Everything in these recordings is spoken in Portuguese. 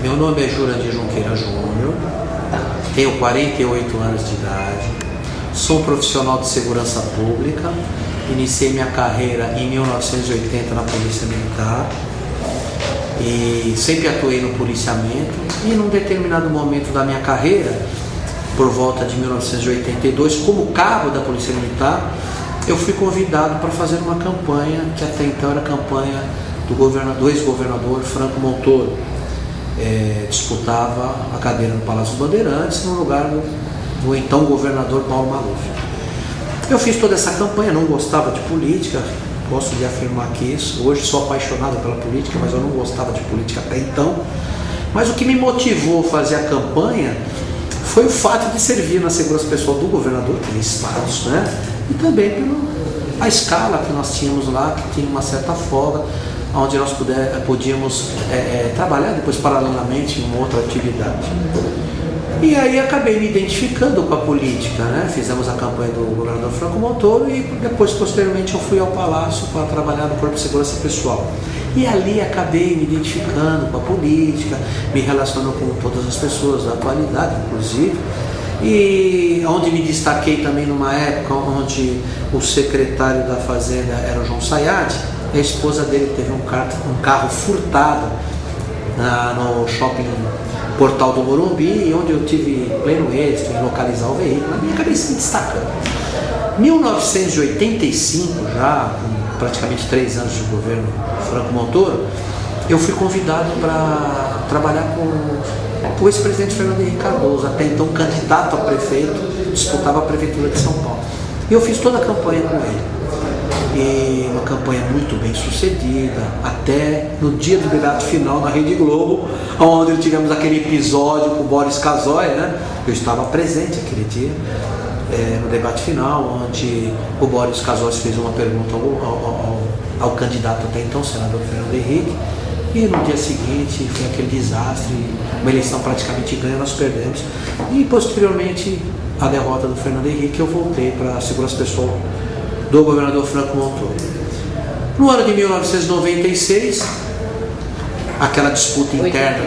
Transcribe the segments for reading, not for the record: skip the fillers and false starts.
Meu nome é Jurandir Junqueira Júnior, tenho 48 anos de idade, sou profissional de segurança pública, iniciei minha carreira em 1980 na Polícia Militar e sempre atuei no policiamento e num determinado momento da minha carreira, por volta de 1982, como cabo da Polícia Militar, eu fui convidado para fazer uma campanha, que até então era a campanha do ex-governador Franco Montoro. Disputava a cadeira no Palácio dos Bandeirantes, no lugar do então governador Paulo Maluf. Eu fiz toda essa campanha, não gostava de política, gosto de afirmar que isso, hoje sou apaixonado pela política, mas eu não gostava de política até então. Mas o que me motivou a fazer a campanha foi o fato de servir na segurança pessoal do governador, que tem status, né? E também pela escala que nós tínhamos lá, que tinha uma certa folga, onde nós podíamos trabalhar depois paralelamente em uma outra atividade. E aí acabei me identificando com a política, né? Fizemos a campanha do governador Franco Montoro e depois, posteriormente, eu fui ao Palácio para trabalhar no Corpo de Segurança Pessoal. E ali acabei me identificando com a política, me relacionando com todas as pessoas da atualidade, inclusive, e onde me destaquei também numa época onde o secretário da Fazenda era o João Sayad. A esposa dele teve um carro furtado no shopping Portal do Morumbi, onde eu tive pleno êxito em localizar o veículo e acabei se destacando. Em 1985, já com praticamente 3 anos de governo Franco Montoro, eu fui convidado para trabalhar com o ex-presidente Fernando Henrique Cardoso, até então candidato a prefeito, disputava a prefeitura de São Paulo. E eu fiz toda a campanha com ele. E uma campanha muito bem sucedida, até no dia do debate final na Rede Globo, onde tivemos aquele episódio com o Boris Casoy, né? Eu estava presente aquele dia, no debate final, onde o Boris Casoy fez uma pergunta ao candidato até então, senador Fernando Henrique, e no dia seguinte foi aquele desastre, uma eleição praticamente ganha, nós perdemos, e posteriormente a derrota do Fernando Henrique, eu voltei para a segurança pessoal do governador Franco Montoro. No ano de 1996, aquela disputa interna,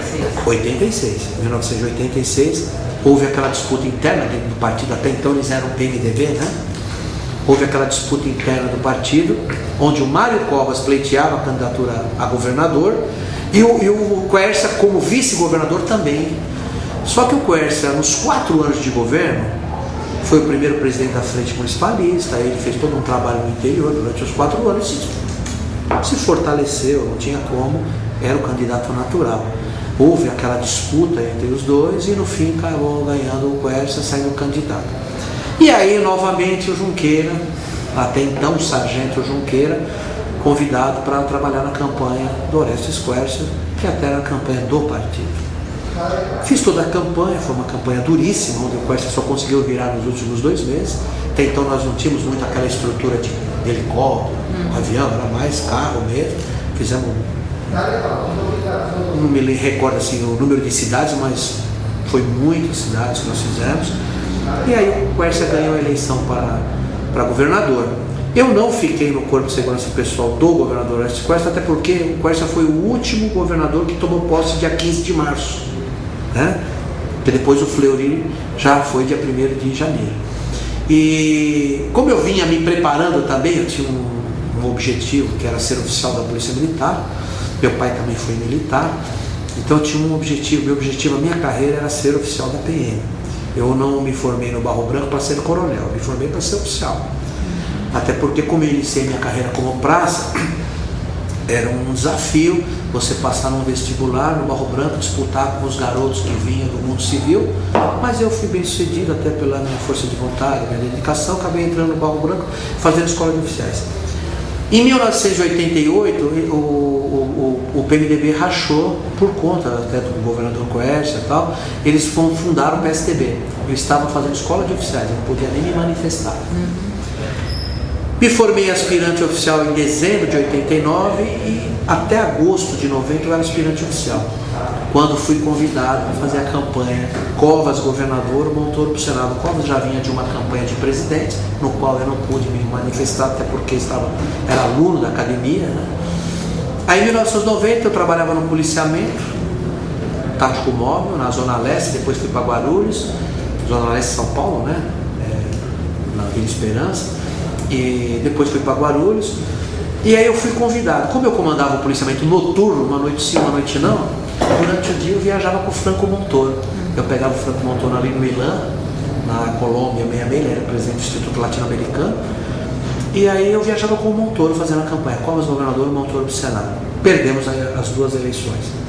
1986, houve aquela disputa interna dentro do partido, até então eles eram PMDB, né? Houve aquela disputa interna do partido, onde o Mário Covas pleiteava a candidatura a governador e o Quércia como vice-governador também. Só que o Quércia, nos 4 anos de governo, foi o primeiro presidente da Frente Municipalista, ele fez todo um trabalho no interior durante os 4 anos e se fortaleceu, não tinha como, era o candidato natural. Houve aquela disputa entre os dois e no fim acabou ganhando o Quércia, saindo candidato. E aí novamente o Junqueira, até então o sargento Junqueira, convidado para trabalhar na campanha do Orestes Quércia, que até era a campanha do partido. Fiz toda a campanha, foi uma campanha duríssima, onde o Quércia só conseguiu virar nos últimos 2 meses. Até então nós não tínhamos muito aquela estrutura de helicóptero, avião, era mais carro mesmo. Fizemos, não me recordo assim, o número de cidades, mas foi muitas cidades que nós fizemos. E aí o Quércia ganhou a eleição para governador. Eu não fiquei no Corpo de Segurança Pessoal do governador Orestes Quércia, até porque o Quércia foi o último governador que tomou posse dia 15 de março. Né? Porque depois o Fleury já foi dia 1º de janeiro. E como eu vinha me preparando também, eu tinha um objetivo que era ser oficial da Polícia Militar, meu pai também foi militar, então eu tinha um objetivo, meu objetivo, a minha carreira era ser oficial da PM. Eu não me formei no Barro Branco para ser coronel, eu me formei para ser oficial. Até porque como eu iniciei minha carreira como praça, era um desafio você passar num vestibular no Barro Branco, disputar com os garotos que vinham do mundo civil, mas eu fui bem sucedido até pela minha força de vontade, minha dedicação, acabei entrando no Barro Branco fazendo escola de oficiais. Em 1988, o PMDB rachou por conta até do governador Quércia e tal, eles fundaram o PSDB. Eu estava fazendo escola de oficiais, eu não podia nem me manifestar. Me formei aspirante oficial em dezembro de 89 e até agosto de 90 eu era aspirante oficial, quando fui convidado para fazer a campanha Covas governador, Montoro para o Senado. Covas já vinha de uma campanha de presidente, no qual eu não pude me manifestar, até porque era aluno da academia, né? Aí em 1990 eu trabalhava no policiamento, tático móvel na Zona Leste, depois fui para Guarulhos, Zona Leste de São Paulo, né? Na Vila Esperança, e depois fui para Guarulhos, e aí eu fui convidado. Como eu comandava o policiamento noturno, uma noite sim, uma noite não, durante o dia eu viajava com o Franco Montoro. Eu pegava o Franco Montoro ali no Ilan, na Colômbia 66, ele era presidente do Instituto Latino-Americano, e aí eu viajava com o Montoro fazendo a campanha, Covas governador e Montoro pro Senado. Perdemos as duas eleições.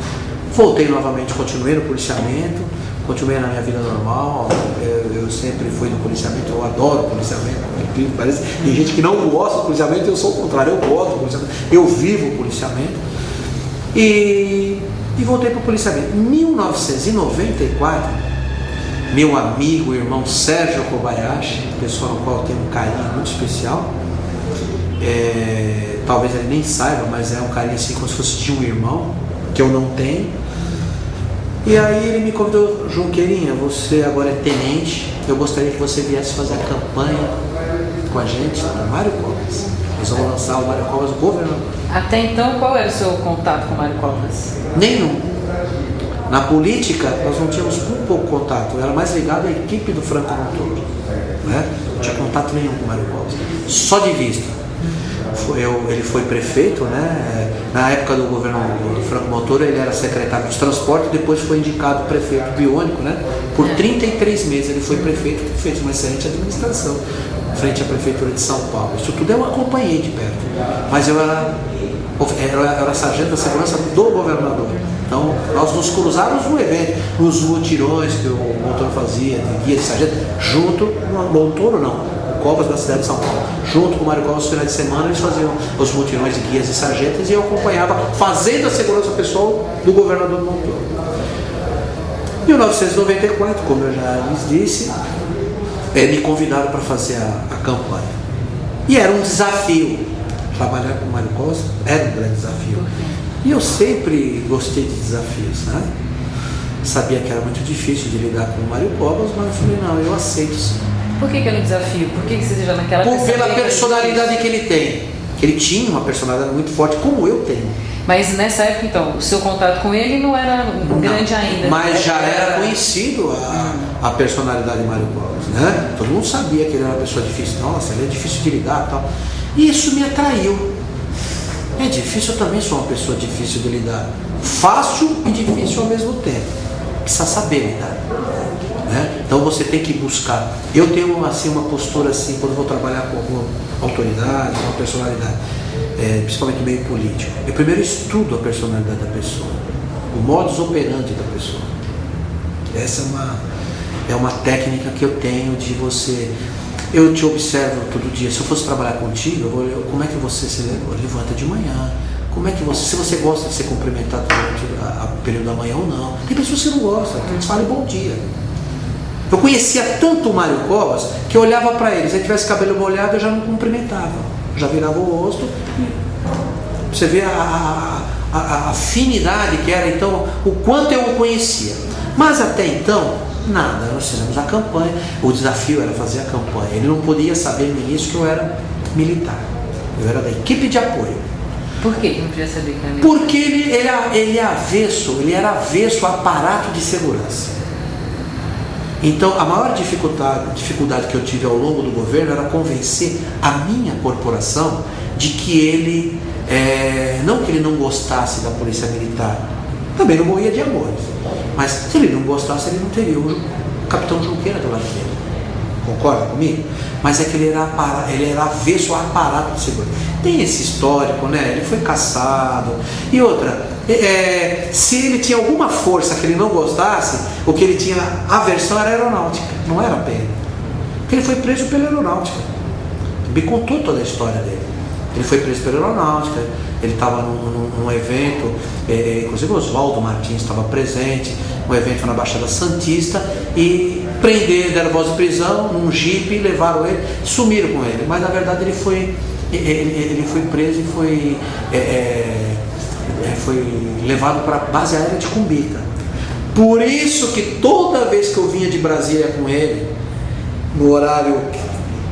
Voltei novamente, continuei no policiamento, continuei na minha vida normal. Eu sempre fui do policiamento, eu adoro policiamento. Parece, tem gente que não gosta do policiamento, eu sou o contrário, eu gosto do policiamento, eu vivo o policiamento. E voltei para o policiamento. Em 1994, meu amigo, irmão Sérgio Kobayashi, pessoa no qual eu tenho um carinho muito especial, talvez ele nem saiba, mas é um carinho assim como se fosse de um irmão, que eu não tenho. E aí ele me convidou: Junqueirinha, você agora é tenente, eu gostaria que você viesse fazer a campanha com a gente do Mário Covas. Nós vamos lançar o Mário Covas governador. Até então, qual era o seu contato com o Mário Covas? Nenhum. Na política, nós não tínhamos um pouco contato, eu era mais ligado à equipe do Franco Montoro, né? Não tinha contato nenhum com o Mário Covas, só de vista. Ele foi prefeito, né? Na época do governo do Franco Montoro, ele era secretário de transporte, depois foi indicado prefeito biônico, né? Por 33 meses ele foi prefeito, fez uma excelente administração frente à prefeitura de São Paulo. Isso tudo eu acompanhei de perto, mas eu era sargento da segurança do governador. Então nós nos cruzávamos no evento, nos mutirões que o Montoro fazia, de guia de sargento, junto, Montoro não, Covas da cidade de São Paulo, junto com o Mário Covas, nos finais de semana eles faziam os mutirões de guias e sargentos, e eu acompanhava fazendo a segurança pessoal do governador Montoro. Em 1994, como eu já lhes disse, me convidaram para fazer a campanha. E era um desafio. Trabalhar com o Mário Covas era um grande desafio. E eu sempre gostei de desafios, né? Sabia que era muito difícil de lidar com o Mário Covas, mas eu falei: não, eu aceito sim. Por que era um desafio? Por que você já naquela Pela personalidade que ele tem. Que ele tinha uma personalidade muito forte, como eu tenho. Mas nessa época, então, o seu contato com ele não era grande ainda? Mas já era conhecido a personalidade de Mário Covas, né? Todo mundo sabia que ele era uma pessoa difícil. Nossa, ele é difícil de lidar e tal. E isso me atraiu. É difícil, eu também sou uma pessoa difícil de lidar. Fácil e difícil ao mesmo tempo. Precisa saber lidar. Né? Então você tem que buscar. Eu tenho assim uma postura assim, quando vou trabalhar com alguma autoridade, com uma personalidade, principalmente no meio político. Eu primeiro estudo a personalidade da pessoa, o modus operandi da pessoa. Essa é uma técnica que eu tenho de você. Eu te observo todo dia. Se eu fosse trabalhar contigo, como é que você se levanta de manhã? Como é que se você gosta de ser cumprimentado durante o período da manhã ou não? Tem pessoas que não gostam, que eles falam bom dia. Eu conhecia tanto o Mário Covas que eu olhava para ele, se ele tivesse cabelo molhado eu já não cumprimentava, já virava o rosto. Você vê a afinidade que era, então, o quanto eu o conhecia. Mas até então, nada, nós fizemos a campanha, o desafio era fazer a campanha. Ele não podia saber no início que eu era militar, eu era da equipe de apoio. Por que não podia saber que era militar? Porque ele era avesso ao aparato de segurança. Então, a maior dificuldade que eu tive ao longo do governo era convencer a minha corporação de que ele, não que ele não gostasse da polícia militar, também não morria de amores, mas se ele não gostasse, ele não teria o capitão Junqueira do lado dele. Concorda comigo? Mas é que ele era avesso ao aparato de segurança. Tem esse histórico, né? Ele foi caçado. E outra, se ele tinha alguma força que ele não gostasse, o que ele tinha aversão era a aeronáutica, não era a PM. Porque ele foi preso pela aeronáutica. Me contou toda a história dele. Ele foi preso pela aeronáutica, ele estava num evento, inclusive o Oswaldo Martins estava presente, um evento na Baixada Santista, e deram voz de prisão num jipe, levaram ele, sumiram com ele, mas na verdade ele foi preso e foi levado para a base aérea de Cumbica. Por isso que toda vez que eu vinha de Brasília com ele, no horário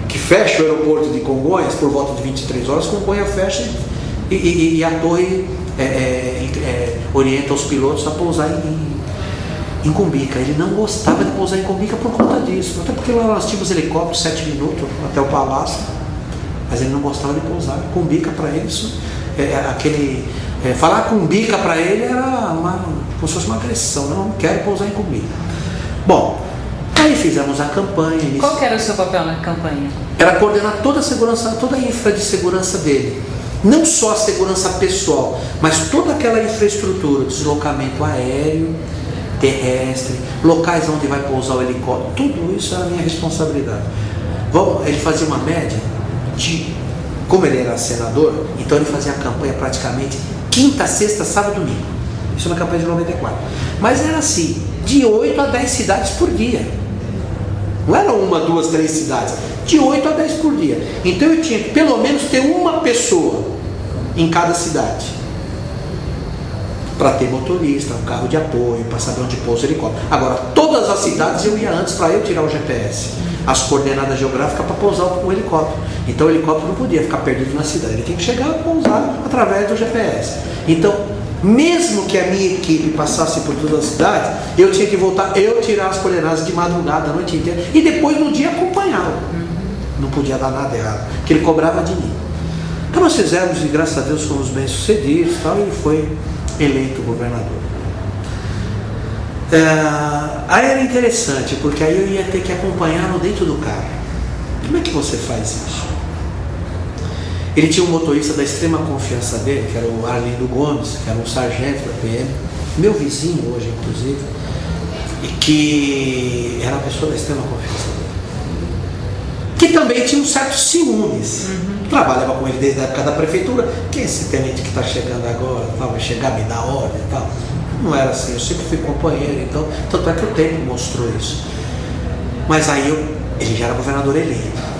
que fecha o aeroporto de Congonhas, por volta de 23 horas, Congonhas fecha e a torre orienta os pilotos a pousar em Cumbica. Ele não gostava de pousar em Cumbica por conta disso. Até porque lá nós tínhamos helicóptero 7 minutos até o palácio. Mas ele não gostava de pousar. Cumbica para ele, falar Cumbica para ele era como se fosse uma agressão. Não quero pousar em Cumbica. Bom, aí fizemos a campanha. Qual que era o seu papel na campanha? Era coordenar toda a segurança, toda a infra de segurança dele. Não só a segurança pessoal, mas toda aquela infraestrutura, deslocamento aéreo, terrestre, locais onde vai pousar o helicóptero, tudo isso era a minha responsabilidade. Ele fazia uma média como ele era senador, então ele fazia a campanha praticamente quinta, sexta, sábado e domingo. Isso na campanha de 94. Mas era assim, de 8 a 10 cidades por dia. Não era 1, 2, 3 cidades. De 8 a 10 por dia. Então eu tinha que pelo menos ter uma pessoa em cada cidade. Para ter motorista, um carro de apoio, para saber onde pousa o helicóptero. Agora, todas as cidades eu ia antes para eu tirar o GPS. As coordenadas geográficas para pousar o helicóptero. Então o helicóptero não podia ficar perdido na cidade. Ele tinha que chegar e pousar através do GPS. Então, mesmo que a minha equipe passasse por todas as cidades, eu tinha que voltar, eu tirar as coordenadas de madrugada, a noite inteira, e depois no dia acompanhá-lo. Não podia dar nada errado, porque ele cobrava de mim. Então nós fizemos, e graças a Deus fomos bem sucedidos, e ele foi eleito governador. Aí era interessante, porque aí eu ia ter que acompanhá-lo dentro do carro. Como é que você faz isso? Ele tinha um motorista da extrema confiança dele, que era o Arlindo Gomes, que era um sargento da PM, meu vizinho hoje, inclusive, e que era uma pessoa da extrema confiança dele. Que também tinha um certo ciúmes. Trabalhava com ele desde a época da prefeitura. Quem é esse tenente que está chegando agora? Vai chegar, me dar ordem e tal. Não era assim, eu sempre fui companheiro, então, tanto é que o tempo mostrou isso. Mas aí ele já era governador eleito.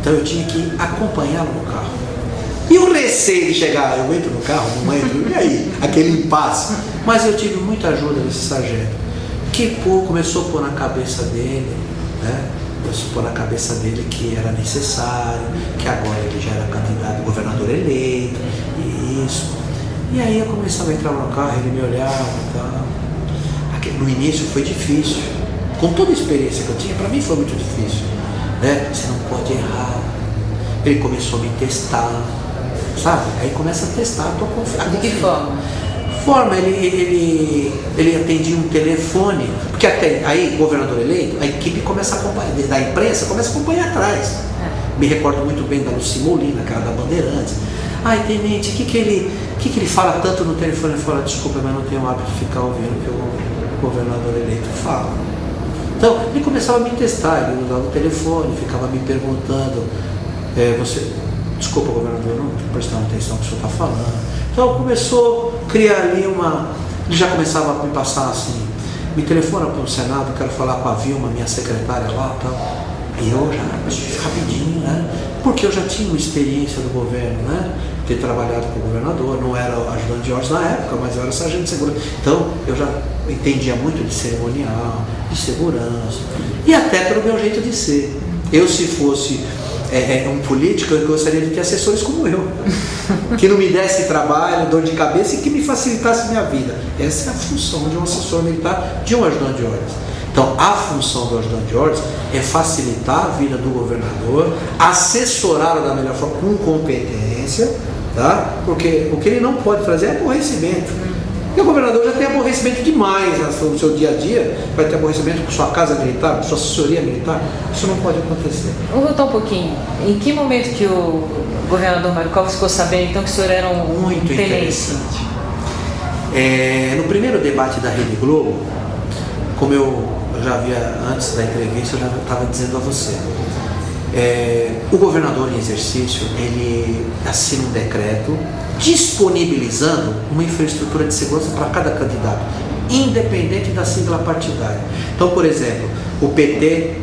Então eu tinha que acompanhá-lo no carro. E o receio de chegar, eu entro no carro, não entro, e aí? Aquele impasse. Mas eu tive muita ajuda desse sargento, que começou a pôr na cabeça dele, né? Começou a pôr na cabeça dele que era necessário, que agora ele já era candidato a governador eleito, e isso. E aí eu começava a entrar no carro, ele me olhava e tal. No início foi difícil. Com toda a experiência que eu tinha, para mim foi muito difícil. Né? Você não pode errar. Ele começou a me testar, sabe? Aí começa a testar a tua confiança. De que forma? Ele atendia um telefone, porque até aí, governador eleito, a equipe começa a acompanhar, da imprensa começa a acompanhar atrás. Me recordo muito bem da Luci Molina, que era da Bandeirantes. Ai, tenente, o que ele fala tanto no telefone? Ele fala, desculpa, mas não tenho hábito de ficar ouvindo o que o governador eleito fala. Então, ele começava a me testar, ele usava o telefone, ficava me perguntando, desculpa, governador, não estou prestando atenção no que o senhor está falando. Então, começou a criar ali ele já começava a me passar assim, me telefona para o Senado, quero falar com a Vilma, minha secretária lá e tal. E eu já, rapidinho, né? Porque eu já tinha uma experiência do governo, né? Ter trabalhado com o governador, não era ajudante de ordens na época, mas eu era sargento de segurança. Então, eu já entendia muito de cerimonial, de segurança, e até pelo meu jeito de ser. Eu, se fosse um político, eu gostaria de ter assessores como eu, que não me desse trabalho, dor de cabeça e que me facilitasse minha vida. Essa é a função de um assessor militar, de um ajudante de ordens. Então, a função do ajudante de ordens é facilitar a vida do governador, assessorá-lo da melhor forma, com competência, tá? Porque o que ele não pode trazer é aborrecimento. Porque o governador já tem aborrecimento demais no seu dia a dia, vai ter aborrecimento com sua casa militar, com sua assessoria militar. Isso não pode acontecer. Vamos voltar um pouquinho. Em que momento que o governador Mário Covas ficou sabendo então que o senhor era um muito tenente? Interessante. No primeiro debate da Rede Globo, como eu já havia antes da entrevista, eu já estava dizendo a você, o governador em exercício, ele assina um decreto disponibilizando uma infraestrutura de segurança para cada candidato, independente da sigla partidária. Então, por exemplo, o PT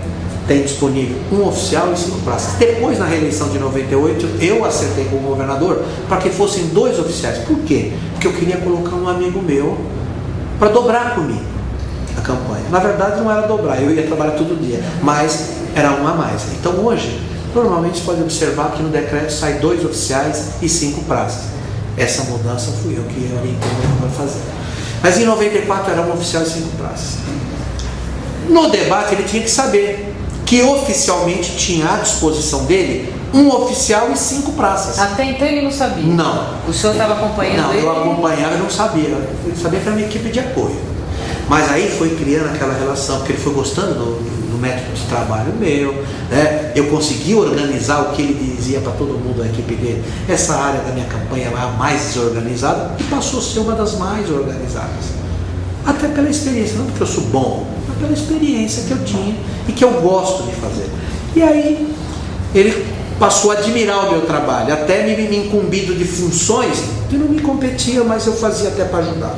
tem disponível um oficial e 5 praças. Depois, na reeleição de 98, eu acertei com o governador para que fossem 2 oficiais. Por quê? Porque eu queria colocar um amigo meu para dobrar comigo a campanha. Na verdade, não era dobrar, eu ia trabalhar todo dia, mas era um a mais. Então, hoje, normalmente você pode observar que no decreto sai 2 oficiais e 5 praças. Essa mudança fui eu que orientei para fazer. Mas em 94 era um oficial e 5 praças. No debate ele tinha que saber que oficialmente tinha à disposição dele um oficial e 5 praças. Até então ele não sabia? Não. O senhor estava acompanhando não, ele? Não, eu acompanhava e não sabia. Eu sabia que era uma equipe de apoio. Mas aí foi criando aquela relação, porque ele foi gostando do método de trabalho meu, né? Eu consegui organizar o que ele dizia para todo mundo da equipe dele. Essa área da minha campanha era a mais desorganizada e passou a ser uma das mais organizadas. Até pela experiência, não porque eu sou bom, mas pela experiência que eu tinha e que eu gosto de fazer. E aí ele passou a admirar o meu trabalho, até me incumbido de funções que não me competia, mas eu fazia até para ajudar.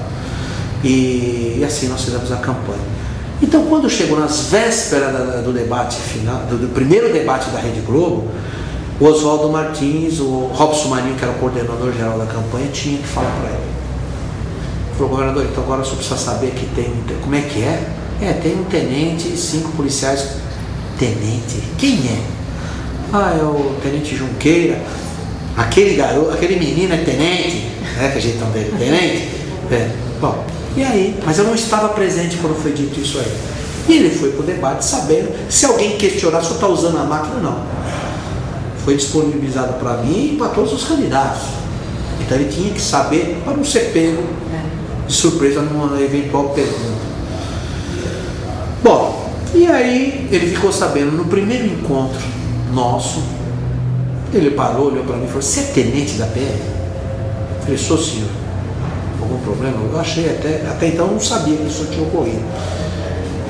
E assim nós fizemos a campanha. Então, quando chegou nas vésperas do debate final, do primeiro debate da Rede Globo, o Oswaldo Martins, o Robson Marinho, que era o coordenador geral da campanha, tinha que falar para ele. Ele falou: governador, então agora só precisa saber que tem. Como é que é? Tem um tenente e 5 policiais. Tenente? Quem é? É o tenente Junqueira. Aquele garoto, aquele menino é tenente, né? Que a gente dele, tenente. Bom. E aí, mas eu não estava presente quando foi dito isso aí. E ele foi para o debate sabendo, se alguém questionar, só está usando a máquina, não. Foi disponibilizado para mim e para todos os candidatos. Então ele tinha que saber para não ser pego de surpresa numa eventual pergunta. Bom, e aí ele ficou sabendo, no primeiro encontro nosso, ele parou, olhou para mim e falou: você é tenente da PM? Eu falei: sou, senhor. Algum problema? Eu achei até então eu não sabia que isso tinha ocorrido.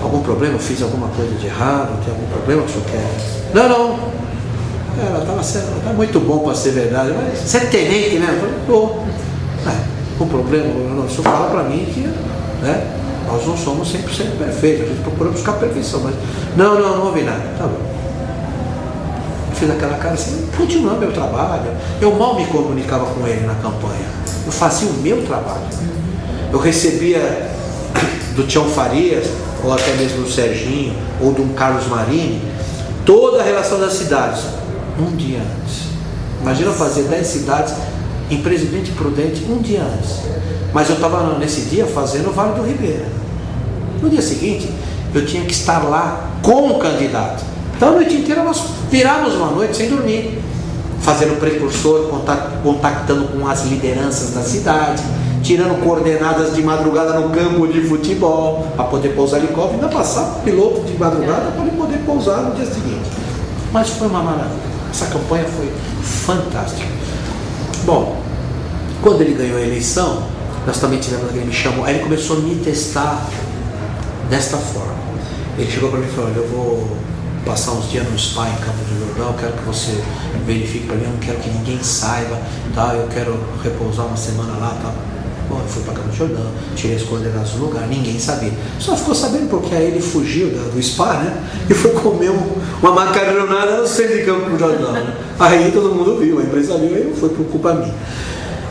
Algum problema? Eu fiz alguma coisa de errado? Tem algum problema que o senhor quer? Não. Ela tá muito bom para ser verdade. Mas você é tenente, né? Eu falei: tô. Algum problema? Não, o senhor fala para mim que, né, nós não somos 100% perfeitos, a gente procura buscar perfeição, mas não houve nada. Tá bom. Eu fiz aquela cara assim, continuando meu trabalho. Eu mal me comunicava com ele na campanha. Eu fazia o meu trabalho. Eu recebia do Tião Farias, ou até mesmo do Serginho, ou do Carlos Marini, toda a relação das cidades, um dia antes. Imagina eu fazer 10 cidades em Presidente Prudente um dia antes. Mas eu estava nesse dia fazendo o Vale do Ribeira. No dia seguinte, eu tinha que estar lá com o candidato. Então a noite inteira nós virávamos uma noite sem dormir, fazendo precursor, contactando com as lideranças da cidade, tirando coordenadas de madrugada no campo de futebol, para poder pousar helicóptero, ainda passar piloto de madrugada para ele poder pousar no dia seguinte. Mas foi uma maravilha. Essa campanha foi fantástica. Bom, quando ele ganhou a eleição, nós também tivemos, ele me chamou, aí ele começou a me testar desta forma. Ele chegou para mim e falou: olha, eu vou passar uns dias no spa em Campo do Jordão, eu quero que você verifique para mim, eu não quero que ninguém saiba, tá? Eu quero repousar uma semana lá, tá? Bom, eu fui para Campo do Jordão, tirei as coordenadas do lugar, ninguém sabia. Só ficou sabendo porque aí ele fugiu do spa, né? E foi comer uma macarronada no centro de Campo do Jordão. Né? Aí todo mundo viu, a imprensa viu, aí foi por culpa minha.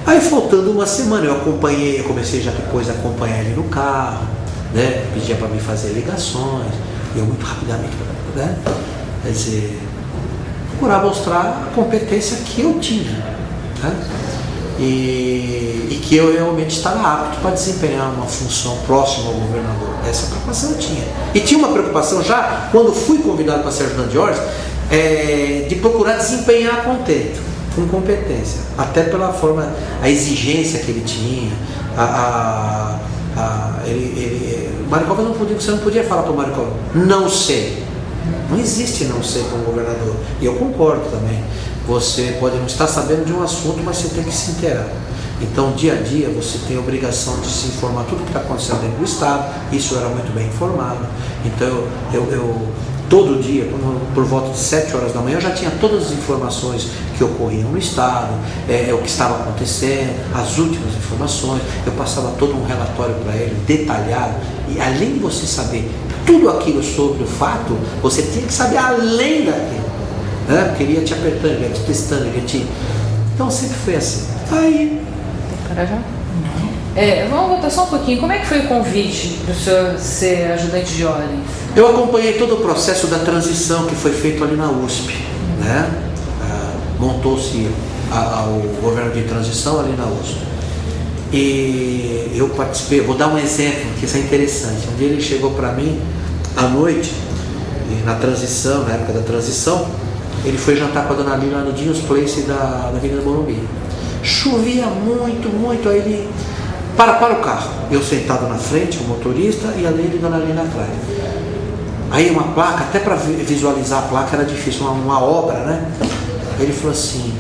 Aí faltando uma semana, eu comecei já depois a acompanhar ele no carro, né? Pedia para mim fazer ligações, e eu muito rapidamente, né? Quer dizer, procurar mostrar a competência que eu tinha, né? E que eu realmente estava apto para desempenhar uma função próxima ao governador. Essa preocupação eu tinha. E tinha uma preocupação já, quando fui convidado para ser ajudante de ordens, de procurar desempenhar contento, com competência, até pela forma, a exigência que ele tinha, o Maricova você não podia falar para o Maricova: não sei. Não existe não sei para um governador. E eu concordo também. Você pode não estar sabendo de um assunto, mas você tem que se inteirar. Então, dia a dia, você tem a obrigação de se informar tudo o que está acontecendo dentro do Estado. Isso eu era muito bem informado. Então, eu todo dia, por volta de 7 horas da manhã, eu já tinha todas as informações que ocorriam no Estado, o que estava acontecendo, as últimas informações. Eu passava todo um relatório para ele, detalhado. E além de você saber tudo aquilo sobre o fato, você tinha que saber além daquilo. Né? Porque ele ia te apertando, ele ia te testando, ele ia te... Então sempre foi assim. Aí... Tem para já? Vamos voltar só um pouquinho. Como é que foi o convite para o senhor ser ajudante de ordens? Eu acompanhei todo o processo da transição que foi feito ali na USP. Né? Montou-se o governo de transição ali na USP. E eu participei, vou dar um exemplo, que isso é interessante. Um dia ele chegou para mim à noite, na transição, na época da transição, ele foi jantar com a dona Lila no Dinhos Place da Avenida Morumbi. Chovia muito, muito, aí ele para o carro. Eu sentado na frente, o motorista, e a Lila e a dona Lila atrás. Aí uma placa, até para visualizar a placa era difícil, uma obra, né? Aí ele falou assim,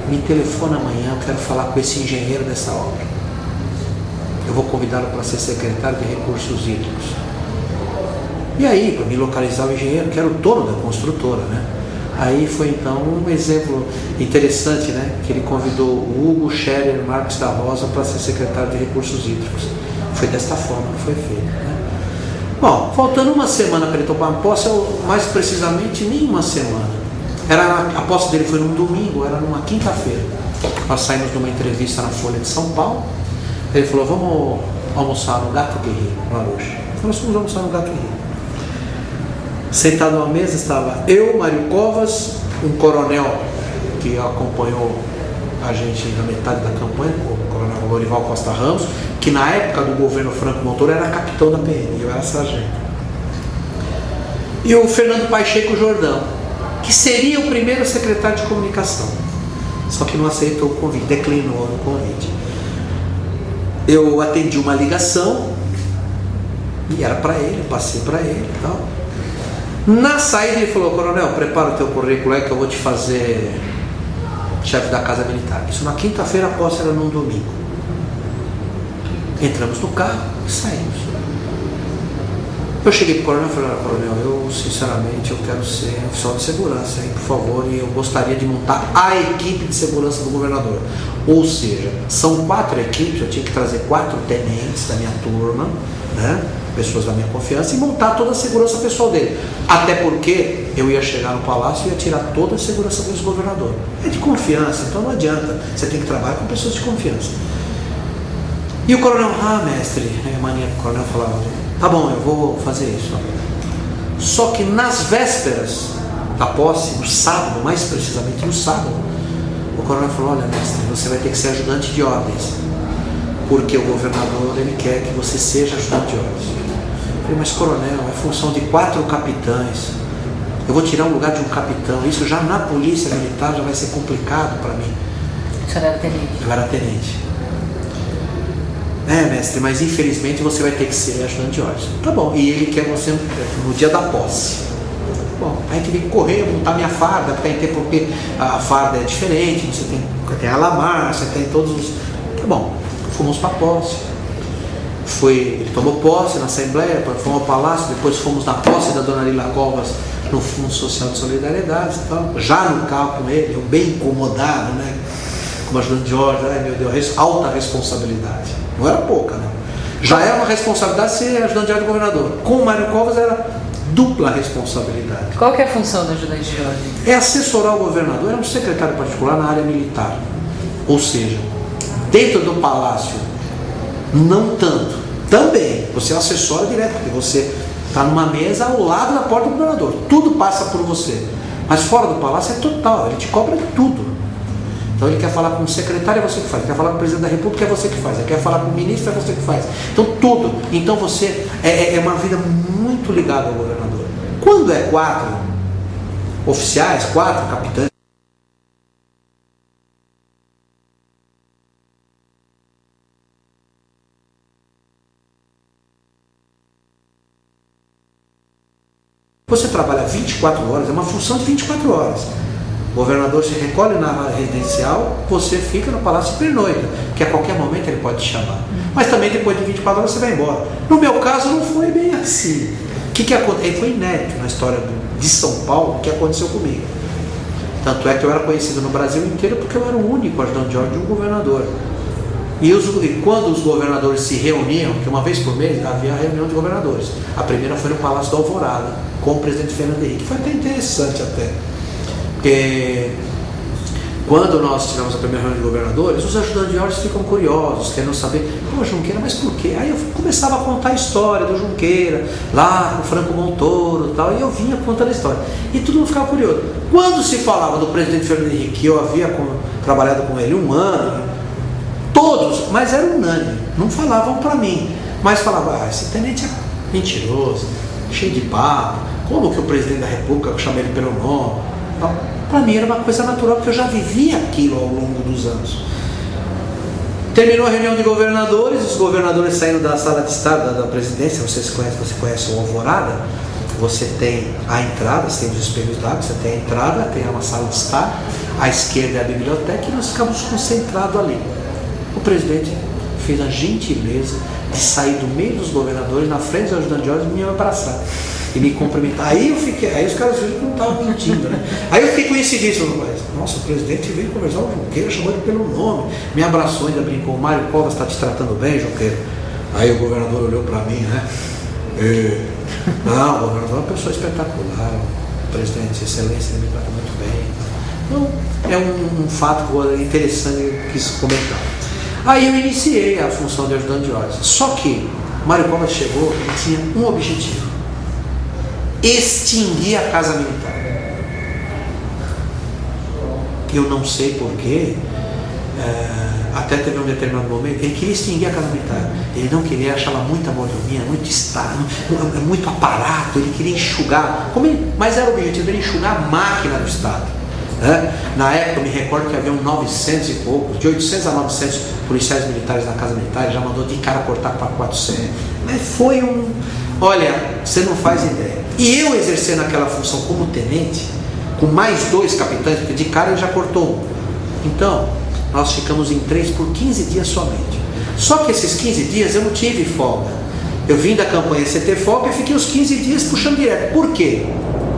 me telefona amanhã, eu quero falar com esse engenheiro dessa obra. Eu vou convidá-lo para ser secretário de Recursos Hídricos. E aí, para me localizar o engenheiro, que era o dono da construtora, né? Aí foi então um exemplo interessante, né? Que ele convidou o Hugo Scherer Marques da Rosa para ser secretário de Recursos Hídricos. Foi desta forma que foi feito, né? Bom, faltando uma semana para ele tomar posse, mais precisamente nem uma semana. A posse dele foi num domingo, era numa quinta-feira. Nós saímos de uma entrevista na Folha de São Paulo. Ele falou, vamos almoçar no Gato Guerreiro, no Arocha. Nós fomos almoçar no Gato Guerreiro. Sentado à mesa estava eu, Mário Covas, um coronel que acompanhou a gente na metade da campanha, o coronel Lorival Costa Ramos, que na época do governo Franco Montoro era capitão da PM, eu era sargento. E o Fernando Pacheco Jordão, que seria o primeiro secretário de comunicação, só que não aceitou o convite, declinou o convite. Eu atendi uma ligação, e era para ele, passei para ele e tal. Na saída ele falou, coronel, prepara o teu currículo aí que eu vou te fazer chefe da Casa Militar. Isso na quinta-feira, a posse era num domingo. Entramos no carro e saímos. Eu cheguei para o coronel e falei, coronel, eu sinceramente eu quero ser oficial de segurança, hein, por favor, e eu gostaria de montar a equipe de segurança do governador. Ou seja, são 4 equipes, eu tinha que trazer 4 tenentes da minha turma, né? Pessoas da minha confiança, e montar toda a segurança pessoal dele. Até porque eu ia chegar no palácio e ia tirar toda a segurança desse governador. É de confiança, então não adianta. Você tem que trabalhar com pessoas de confiança. E o coronel, mestre, a mania do coronel falava, tá bom, eu vou fazer isso. Só que nas vésperas da posse, no sábado, mais precisamente no sábado, o coronel falou, olha mestre, você vai ter que ser ajudante de ordens. Porque o governador, ele quer que você seja ajudante de ordens. Eu falei, mas coronel, é função de 4 capitães. Eu vou tirar o lugar de um capitão. Isso já na polícia militar já vai ser complicado para mim. O senhor era tenente? Eu era tenente. Mestre, mas infelizmente você vai ter que ser ajudante de ordens. Tá bom, e ele quer você no dia da posse. Bom, aí tive que correr, montar minha farda, porque a farda é diferente, você tem a lamar, você tem todos os... Tá bom. Fomos para a posse. Ele tomou posse na Assembleia, fomos ao Palácio, depois fomos na posse da dona Lila Covas no Fundo Social de Solidariedade e tal. Já no carro com ele, eu bem incomodado, né? Como ajudante de ordem, ai meu Deus, alta responsabilidade. Não era pouca, né? Já era uma responsabilidade ser ajudante de ordem do governador. Com o Mário Covas era dupla responsabilidade. Qual que é a função do ajudante de ordem? É assessorar o governador, era um secretário particular na área militar. Ou seja, dentro do palácio, não tanto. Também, você assessora direto, porque você está numa mesa ao lado da porta do governador. Tudo passa por você. Mas fora do palácio é total, ele te cobra tudo. Então ele quer falar com o secretário, é você que faz. Ele quer falar com o presidente da república, é você que faz. Ele quer falar com o ministro, é você que faz. Então tudo. Então você é uma vida muito ligada ao governador. Quando é 4 oficiais, 4 capitães, você trabalha 24 horas, é uma função de 24 horas. O governador se recolhe na área residencial, você fica no palácio e pernoita, que a qualquer momento ele pode te chamar. Mas também depois de 24 horas você vai embora. No meu caso não foi bem assim. O que aconteceu? Foi inédito na história de São Paulo o que aconteceu comigo. Tanto é que eu era conhecido no Brasil inteiro porque eu era o único ajudante de ordem de um governador. E quando os governadores se reuniam, porque uma vez por mês havia a reunião de governadores. A primeira foi no Palácio da Alvorada, com o presidente Fernando Henrique. Foi até interessante até. Porque quando nós tivemos a primeira reunião de governadores, os ajudantes de ordens ficam curiosos, querendo saber, pô, Junqueira, mas por quê? Aí eu começava a contar a história do Junqueira, lá com o Franco Montoro e tal, e eu vinha contando a história. E todo mundo ficava curioso. Quando se falava do presidente Fernando Henrique, que eu havia trabalhado com ele 1 ano, Todos, mas era unânime, não falavam para mim, mas falavam, esse tenente é mentiroso, cheio de papo, como que o presidente da República chama ele pelo nome? Para mim era uma coisa natural, porque eu já vivia aquilo ao longo dos anos. Terminou a reunião de governadores, os governadores saindo da sala de estar da presidência, você conhece o Alvorada, você tem a entrada, você tem os espelhos d'água, você tem a entrada, tem uma sala de estar, à esquerda é a biblioteca e nós ficamos concentrados ali. O presidente fez a gentileza de sair do meio dos governadores, na frente do ajudante de ordem, e me abraçar e me cumprimentar. Aí os caras viram que não estavam mentindo, né? Aí eu fiquei conhecidíssimo, mas, nossa, o presidente veio conversar com o Junqueira, chamou ele pelo nome, me abraçou, ainda brincou, Mário Covas está te tratando bem, Junqueira? Aí o governador olhou para mim, né? Não, o governador é uma pessoa espetacular, o presidente, excelência, ele me trata muito bem. Então, é um fato interessante que eu quis comentar. Aí eu iniciei a função de ajudante de ordem. Só que Mário Covas chegou e tinha um objetivo: extinguir a Casa Militar. Eu não sei porquê, até teve um determinado momento, ele queria extinguir a Casa Militar. Ele não queria, achava muita mordomia, muito Estado, muito aparato, ele queria enxugar, mas era o objetivo dele, enxugar a máquina do Estado. Na época eu me recordo que havia 900 e poucos, de 800 a 900 policiais militares na Casa Militar, ele já mandou de cara cortar para 400, mas foi olha, você não faz ideia. E eu exercendo aquela função como tenente, com mais 2 capitães, porque de cara ele já cortou um. Então, nós ficamos em 3 por 15 dias somente. Só que esses 15 dias eu não tive folga. Eu vim da campanha sem ter folga e fiquei os 15 dias puxando direto. Por quê?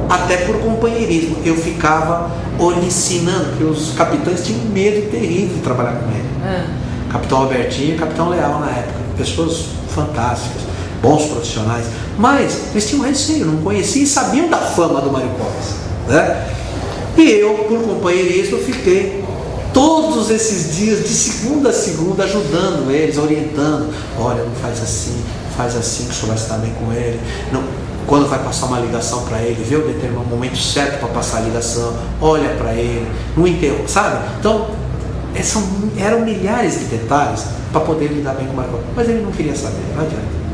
Até por companheirismo. Eu ficava ensinando, porque os capitães tinham medo terrível de trabalhar com ele. Capitão Albertinho e Capitão Leal na época. Pessoas fantásticas, bons profissionais. Mas eles tinham receio, não conheciam e sabiam da fama do Mário Covas, né? E eu, por companheirismo, fiquei todos esses dias, de segunda a segunda, ajudando eles, orientando. Olha, não faz assim que o senhor vai estar bem com ele. Não, quando vai passar uma ligação para ele, vê o determinado momento certo para passar a ligação, olha para ele, não interrompe, sabe? Então, eram milhares de detalhes para poder lidar bem com o Mário Covas. Mas ele não queria saber, não adianta.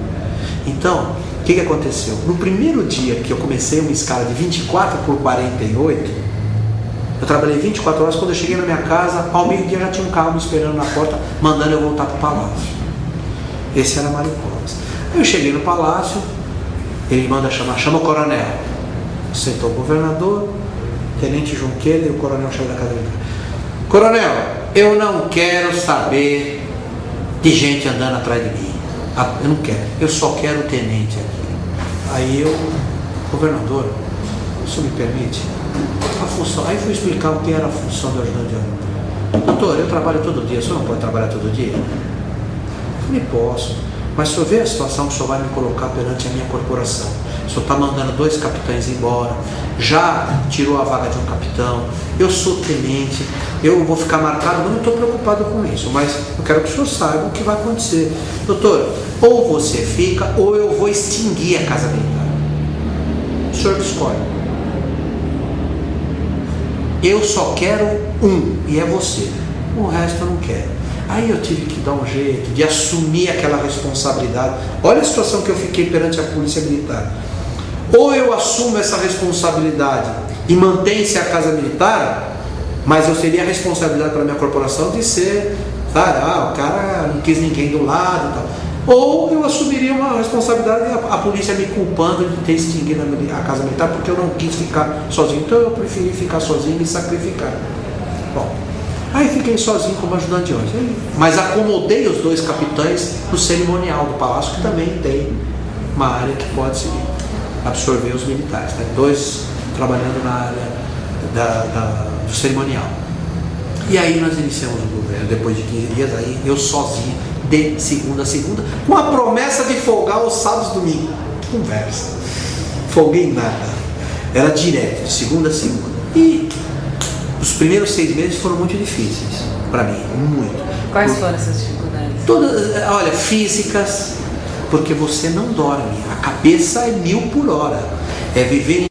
Então, o que aconteceu? No primeiro dia que eu comecei uma escala de 24 por 48, eu trabalhei 24 horas. Quando eu cheguei na minha casa, ao meio-dia já tinha um carro me esperando na porta, mandando eu voltar para o palácio. Esse era Mário Covas. Eu cheguei no palácio, ele manda chama o coronel. Sentou o governador, o tenente Junqueira e o coronel-chefe da Casa Militar. Coronel, eu não quero saber de gente andando atrás de mim. Eu não quero, eu só quero o tenente aqui. Aí governador, o senhor me permite? A função, aí fui explicar o que era a função do ajudante de ordem. Doutor, eu trabalho todo dia, o senhor não pode trabalhar todo dia? Eu falei, posso, mas o senhor vê a situação que o senhor vai me colocar perante a minha corporação. O senhor está mandando 2 capitães embora, já tirou a vaga de um capitão, eu sou tenente, eu vou ficar marcado, mas não estou preocupado com isso, mas eu quero que o senhor saiba o que vai acontecer. Doutor, ou você fica, ou eu vou extinguir a Casa Militar. O senhor que escolhe. Eu só quero e é você. O resto eu não quero. Aí eu tive que dar um jeito de assumir aquela responsabilidade. Olha a situação que eu fiquei perante a Polícia Militar. Ou eu assumo essa responsabilidade e mantém-se a Casa Militar, mas eu teria a responsabilidade para a minha corporação de ser, sabe, o cara não quis ninguém do lado e tal. Ou eu assumiria uma responsabilidade, a polícia me culpando de ter extinguido a Casa Militar porque eu não quis ficar sozinho. Então eu preferi ficar sozinho e me sacrificar. Bom, aí fiquei sozinho como ajudante de ordem. Mas acomodei os 2 capitães no cerimonial do palácio, que também tem uma área que pode se absorver os militares. Né? 2 trabalhando na área do cerimonial. E aí nós iniciamos o governo, depois de 15 dias, aí eu sozinho, de segunda a segunda, com a promessa de folgar os sábados e domingos. Conversa. Folguei nada. Era direto, de segunda a segunda. E os primeiros 6 meses foram muito difíceis para mim, muito. Quais foram essas dificuldades? Todas, olha, físicas, porque você não dorme, a cabeça é 1000 por hora. É viver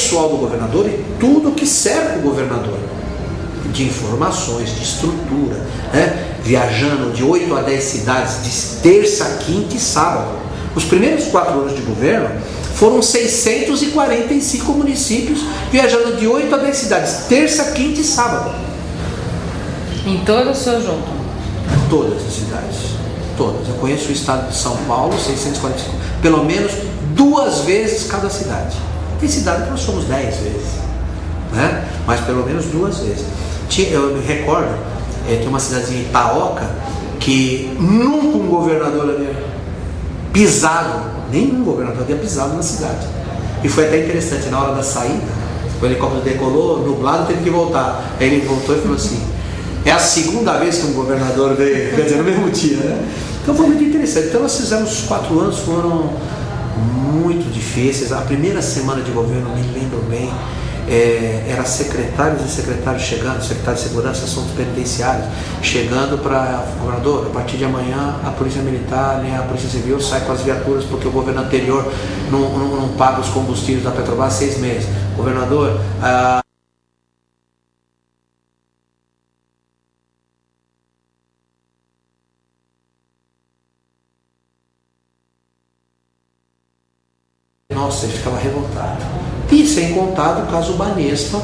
pessoal do governador e tudo que cerca o governador, de informações, de estrutura, né? Viajando de 8 a 10 cidades, de terça, quinta e sábado. Os primeiros 4 anos de governo foram 645 municípios, viajando de 8 a 10 cidades, terça, quinta e sábado. Em todo o seu junto? Todas as cidades, todas. Eu conheço o estado de São Paulo, 645, pelo menos 2 vezes cada cidade. Tem cidade que nós somos 10 vezes, né? Mas pelo menos 2 vezes. Eu me recordo, tem uma cidadezinha Itaoca, que nunca um governador havia pisado, nenhum governador havia pisado na cidade. E foi até interessante, na hora da saída, o helicóptero decolou, nublado, teve que voltar. Aí ele voltou e falou assim: é a segunda vez que um governador veio, quer dizer, no mesmo dia, né? Então foi muito interessante. Então nós fizemos, os 4 anos foram muito difíceis. A primeira semana de governo, me lembro bem, era secretários e secretários chegando, secretário de Segurança, Assuntos Penitenciários, chegando para o governador: a partir de amanhã a Polícia Militar, né, a Polícia Civil sai com as viaturas porque o governo anterior não paga os combustíveis da Petrobras há 6 meses. Governador, nossa, ele ficava revoltado. E sem contar o caso Banespa,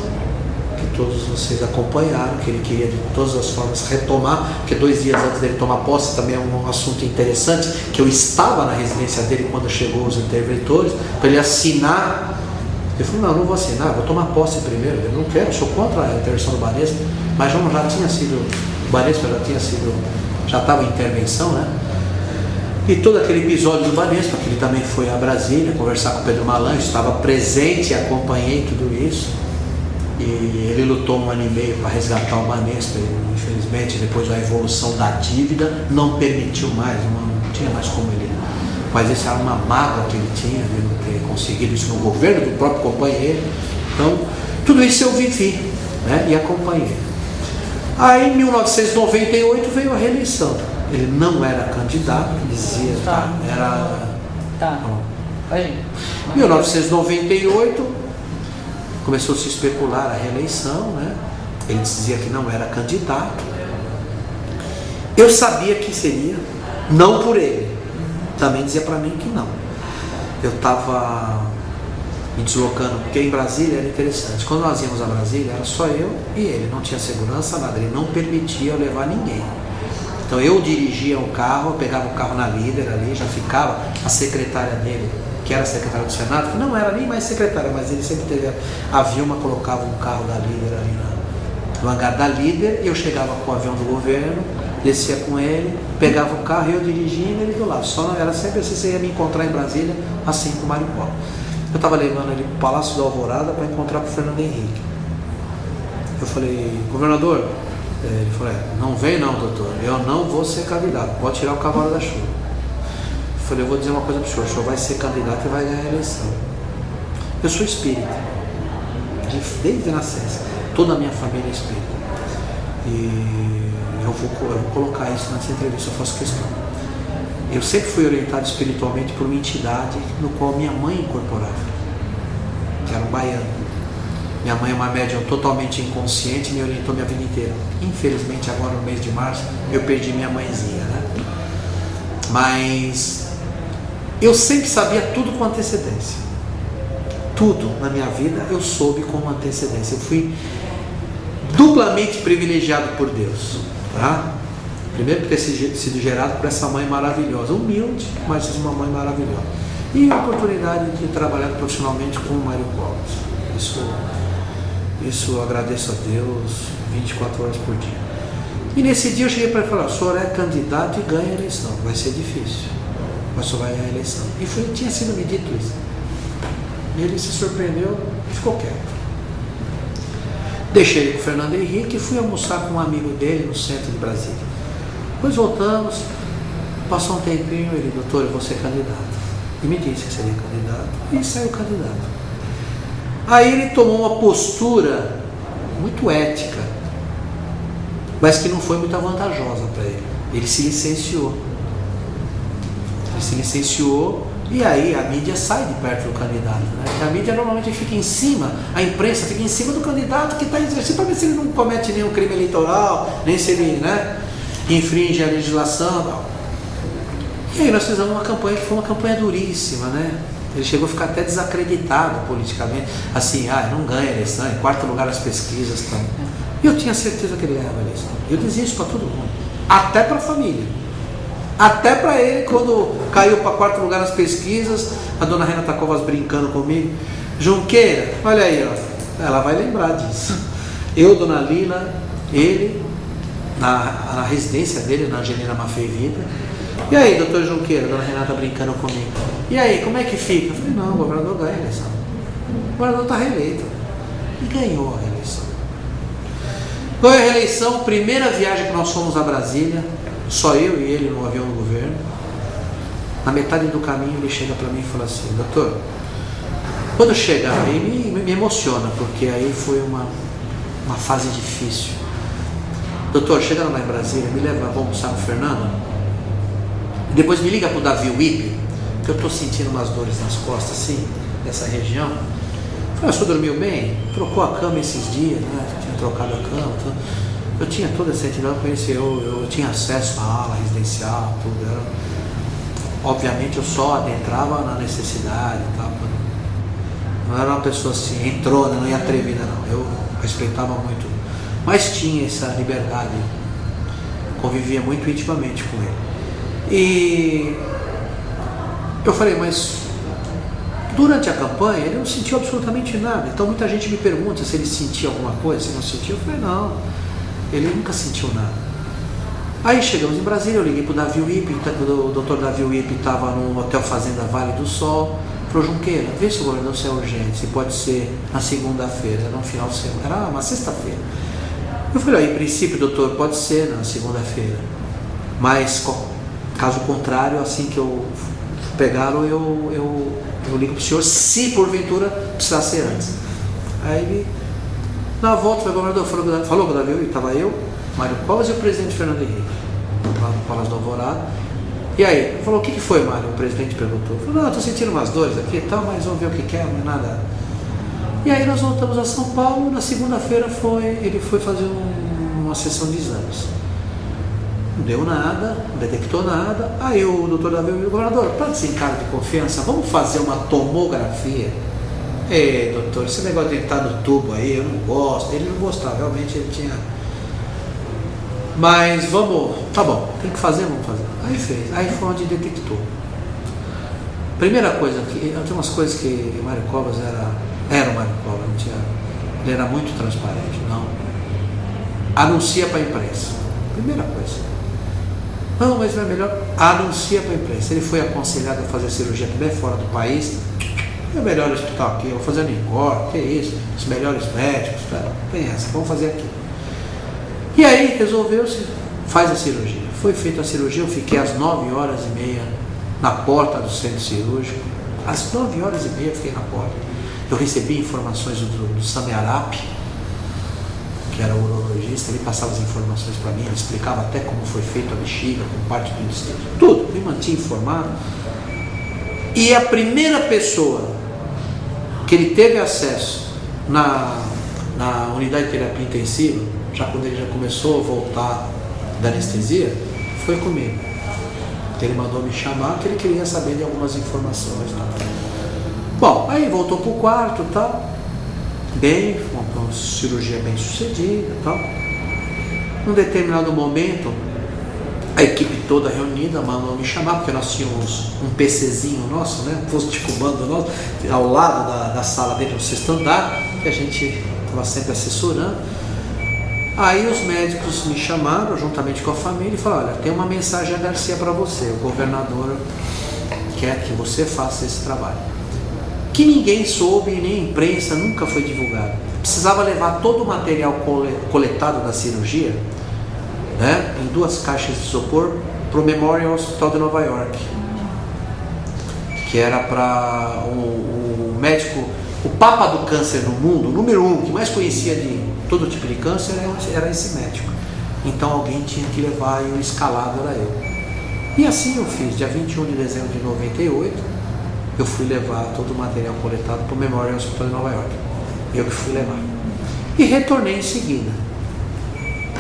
que todos vocês acompanharam, que ele queria de todas as formas retomar, porque 2 dias antes dele tomar posse, também é um assunto interessante, que eu estava na residência dele quando chegou os interventores, para ele assinar. Ele falou: não vou assinar, vou tomar posse primeiro, eu não quero, sou contra a intervenção do Banespa, mas já tinha sido, o Banespa já estava em intervenção, né? E todo aquele episódio do Banespa, que ele também foi a Brasília conversar com o Pedro Malan, estava presente e acompanhei tudo isso. E ele lutou 1 ano e meio para resgatar o Banespa, e infelizmente depois da evolução da dívida não permitiu mais, não tinha mais como ele. Mas isso era uma mágoa que ele tinha de não ter conseguido isso no governo do próprio companheiro. Então, tudo isso eu vivi, né, e acompanhei. Aí em 1998 veio a reeleição. Ele não era candidato, dizia, Em 1998 começou a se especular a reeleição, né? Ele dizia que não era candidato. Eu sabia que seria, não por ele. Também dizia para mim que não. Eu estava me deslocando, porque em Brasília era interessante. Quando nós íamos a Brasília, era só eu e ele, não tinha segurança, nada. Ele não permitia eu levar ninguém. Então eu dirigia o carro, eu pegava o carro na líder ali, já ficava a secretária dele, que era secretária do Senado, que não era nem mais secretária, mas ele sempre teve, a Vilma colocava um carro da líder ali no hangar da líder, e eu chegava com o avião do governo, descia com ele, pegava o carro e eu dirigia e ele do lado. Só não era sempre assim, você ia me encontrar em Brasília, assim com o Maricó. Eu estava levando ele para o Palácio da Alvorada para encontrar com o Fernando Henrique. Eu falei: governador, ele falou: não vem não, doutor, eu não vou ser candidato, pode tirar o cavalo da chuva. Eu falei: eu vou dizer uma coisa para o senhor vai ser candidato e vai ganhar a eleição. Eu sou espírita, desde a nascença, toda a minha família é espírita. E eu vou colocar isso nessa entrevista, eu faço questão. Eu sempre fui orientado espiritualmente por uma entidade no qual minha mãe incorporava, que era um baiano. Minha mãe é uma médium totalmente inconsciente, me orientou minha vida inteira. Infelizmente agora no mês de março eu perdi minha mãezinha, né? Mas eu sempre sabia tudo com antecedência. Tudo na minha vida eu soube com antecedência. Eu fui duplamente privilegiado por Deus, tá? Primeiro por ter sido gerado por essa mãe maravilhosa, humilde, mas uma mãe maravilhosa. E a oportunidade de trabalhar profissionalmente com o Mário Covas. Isso eu agradeço a Deus 24 horas por dia. E nesse dia eu cheguei para ele e falei: o senhor é candidato e ganha a eleição. Vai ser difícil, mas o senhor vai ganhar a eleição. E tinha sido me dito isso. E ele se surpreendeu e ficou quieto. Deixei ele com o Fernando Henrique e fui almoçar com um amigo dele no centro de Brasília. Depois voltamos, passou um tempinho, ele: doutor, eu vou ser candidato. E me disse que seria candidato e saiu candidato. Aí ele tomou uma postura muito ética, mas que não foi muito vantajosa para ele. Ele se licenciou. E aí a mídia sai de perto do candidato, né? Porque a mídia normalmente fica em cima, a imprensa fica em cima do candidato que está exercendo, para ver se ele não comete nenhum crime eleitoral, nem se ele, né, infringe a legislação e tal. E aí nós fizemos uma campanha que foi uma campanha duríssima, né? Ele chegou a ficar até desacreditado politicamente, assim, não ganha a eleição, em quarto lugar nas pesquisas e tal. E eu tinha certeza que ele ganhava a eleição. Eu dizia isso para todo mundo, até para a família. Até para ele, quando caiu para quarto lugar nas pesquisas, a dona Renata Covas brincando comigo, Junqueira, olha aí, ó, ela vai lembrar disso. Eu, dona Lila, ele, na residência dele, na Angelina Maffei Vida. E aí, doutor Junqueira, dona Renata brincando comigo. E aí, como é que fica? Eu falei, não, o governador ganha a eleição. O governador está reeleito. E ganhou a reeleição. Ganhou a reeleição, primeira viagem que nós fomos a Brasília, só eu e ele no avião do governo. Na metade do caminho ele chega para mim e fala assim, doutor, quando chegar, aí me emociona, porque aí foi uma fase difícil. Doutor, chegando lá em Brasília, me leva, vamos almoçar com o Fernando? Depois me liga pro Davi Wipe, que eu estou sentindo umas dores nas costas, assim, nessa região. Eu falei, o senhor dormiu bem? Trocou a cama esses dias, né? Tinha trocado a cama, tudo. Eu tinha toda essa entidade, eu tinha acesso à ala residencial, tudo. Obviamente eu só adentrava na necessidade e tal. Não era uma pessoa assim, entrona, não ia atrevida não. Eu respeitava muito. Mas tinha essa liberdade. Convivia muito intimamente com ele. E eu falei, mas durante a campanha ele não sentiu absolutamente nada. Então muita gente me pergunta se ele sentia alguma coisa, se não sentiu. Eu falei, não, ele nunca sentiu nada. Aí chegamos em Brasília, eu liguei para o Davi Wipe, o doutor Davi Wipe estava no Hotel Fazenda Vale do Sol. Falou, Junqueira, vê se o governador é urgente, se pode ser na segunda-feira, era no final de semana, era uma sexta-feira. Eu falei, em princípio, doutor, pode ser na segunda-feira, mas caso contrário, assim que eu pegá-lo, eu ligo para o senhor, se porventura precisar ser antes. Aí ele, na volta, o governador falou com o Davi Wipe, estava eu, Mário Covas e o presidente Fernando Henrique, lá no Palácio do Alvorada. E aí, ele falou, o que foi, Mário? O presidente perguntou. Falou, não, eu estou sentindo umas dores aqui e tal, mas vamos ver o que é, não é nada. E aí nós voltamos a São Paulo, na segunda-feira ele foi fazer uma sessão de exames. Não deu nada, não detectou nada. Aí o doutor Davi, o governador, plante-se em cara de confiança, vamos fazer uma tomografia. Ei, doutor, esse negócio de estar no tubo aí, eu não gosto. Ele não gostava, realmente ele tinha... Mas vamos, tá bom, tem que fazer, vamos fazer. Aí fez, aí foi onde detectou. Primeira coisa, tem umas coisas que o Mário Covas era o Mário Covas, não tinha, ele era muito transparente, não. Anuncia para a imprensa, primeira coisa. Não, mas não é melhor, anuncia para a imprensa. Ele foi aconselhado a fazer cirurgia também fora do país. É o melhor hospital aqui, eu vou fazer no Incor, que é isso, os melhores médicos, tem essa, vamos fazer aqui. E aí resolveu-se, faz a cirurgia. Foi feita a cirurgia, eu fiquei às 9h30 na porta do centro cirúrgico. Às 9h30 eu fiquei na porta. Eu recebi informações do Sami Arap, que era o urologista, ele passava as informações para mim, ele explicava até como foi feita a bexiga, com parte do intestino, tudo, me mantinha informado. E a primeira pessoa que ele teve acesso na unidade de terapia intensiva, já quando ele já começou a voltar da anestesia, foi comigo. Ele mandou me chamar, que ele queria saber de algumas informações. Tá? Bom, aí voltou para o quarto e tal, bem, uma cirurgia bem sucedida e tal. Num determinado momento, a equipe toda reunida mandou me chamar, porque nós tínhamos um PCzinho nosso, né, um posto de comando nosso, ao lado da sala dele, no sexto andar, que a gente estava sempre assessorando. Aí os médicos me chamaram, juntamente com a família, e falaram, olha, tem uma mensagem a Garcia para você, o governador quer que você faça esse trabalho. Que ninguém soube, nem a imprensa, nunca foi divulgado. Precisava levar todo o material coletado da cirurgia, né, em 2 caixas de isopor, para o Memorial Hospital de Nova York, que era para o médico, o papa do câncer no mundo, o número 1, que mais conhecia de todo tipo de câncer, era esse médico. Então alguém tinha que levar, e o escalado era eu. E assim eu fiz, dia 21 de dezembro de 98, eu fui levar todo o material coletado para o Memorial Hospital de Nova York. Eu que fui levar. E retornei em seguida.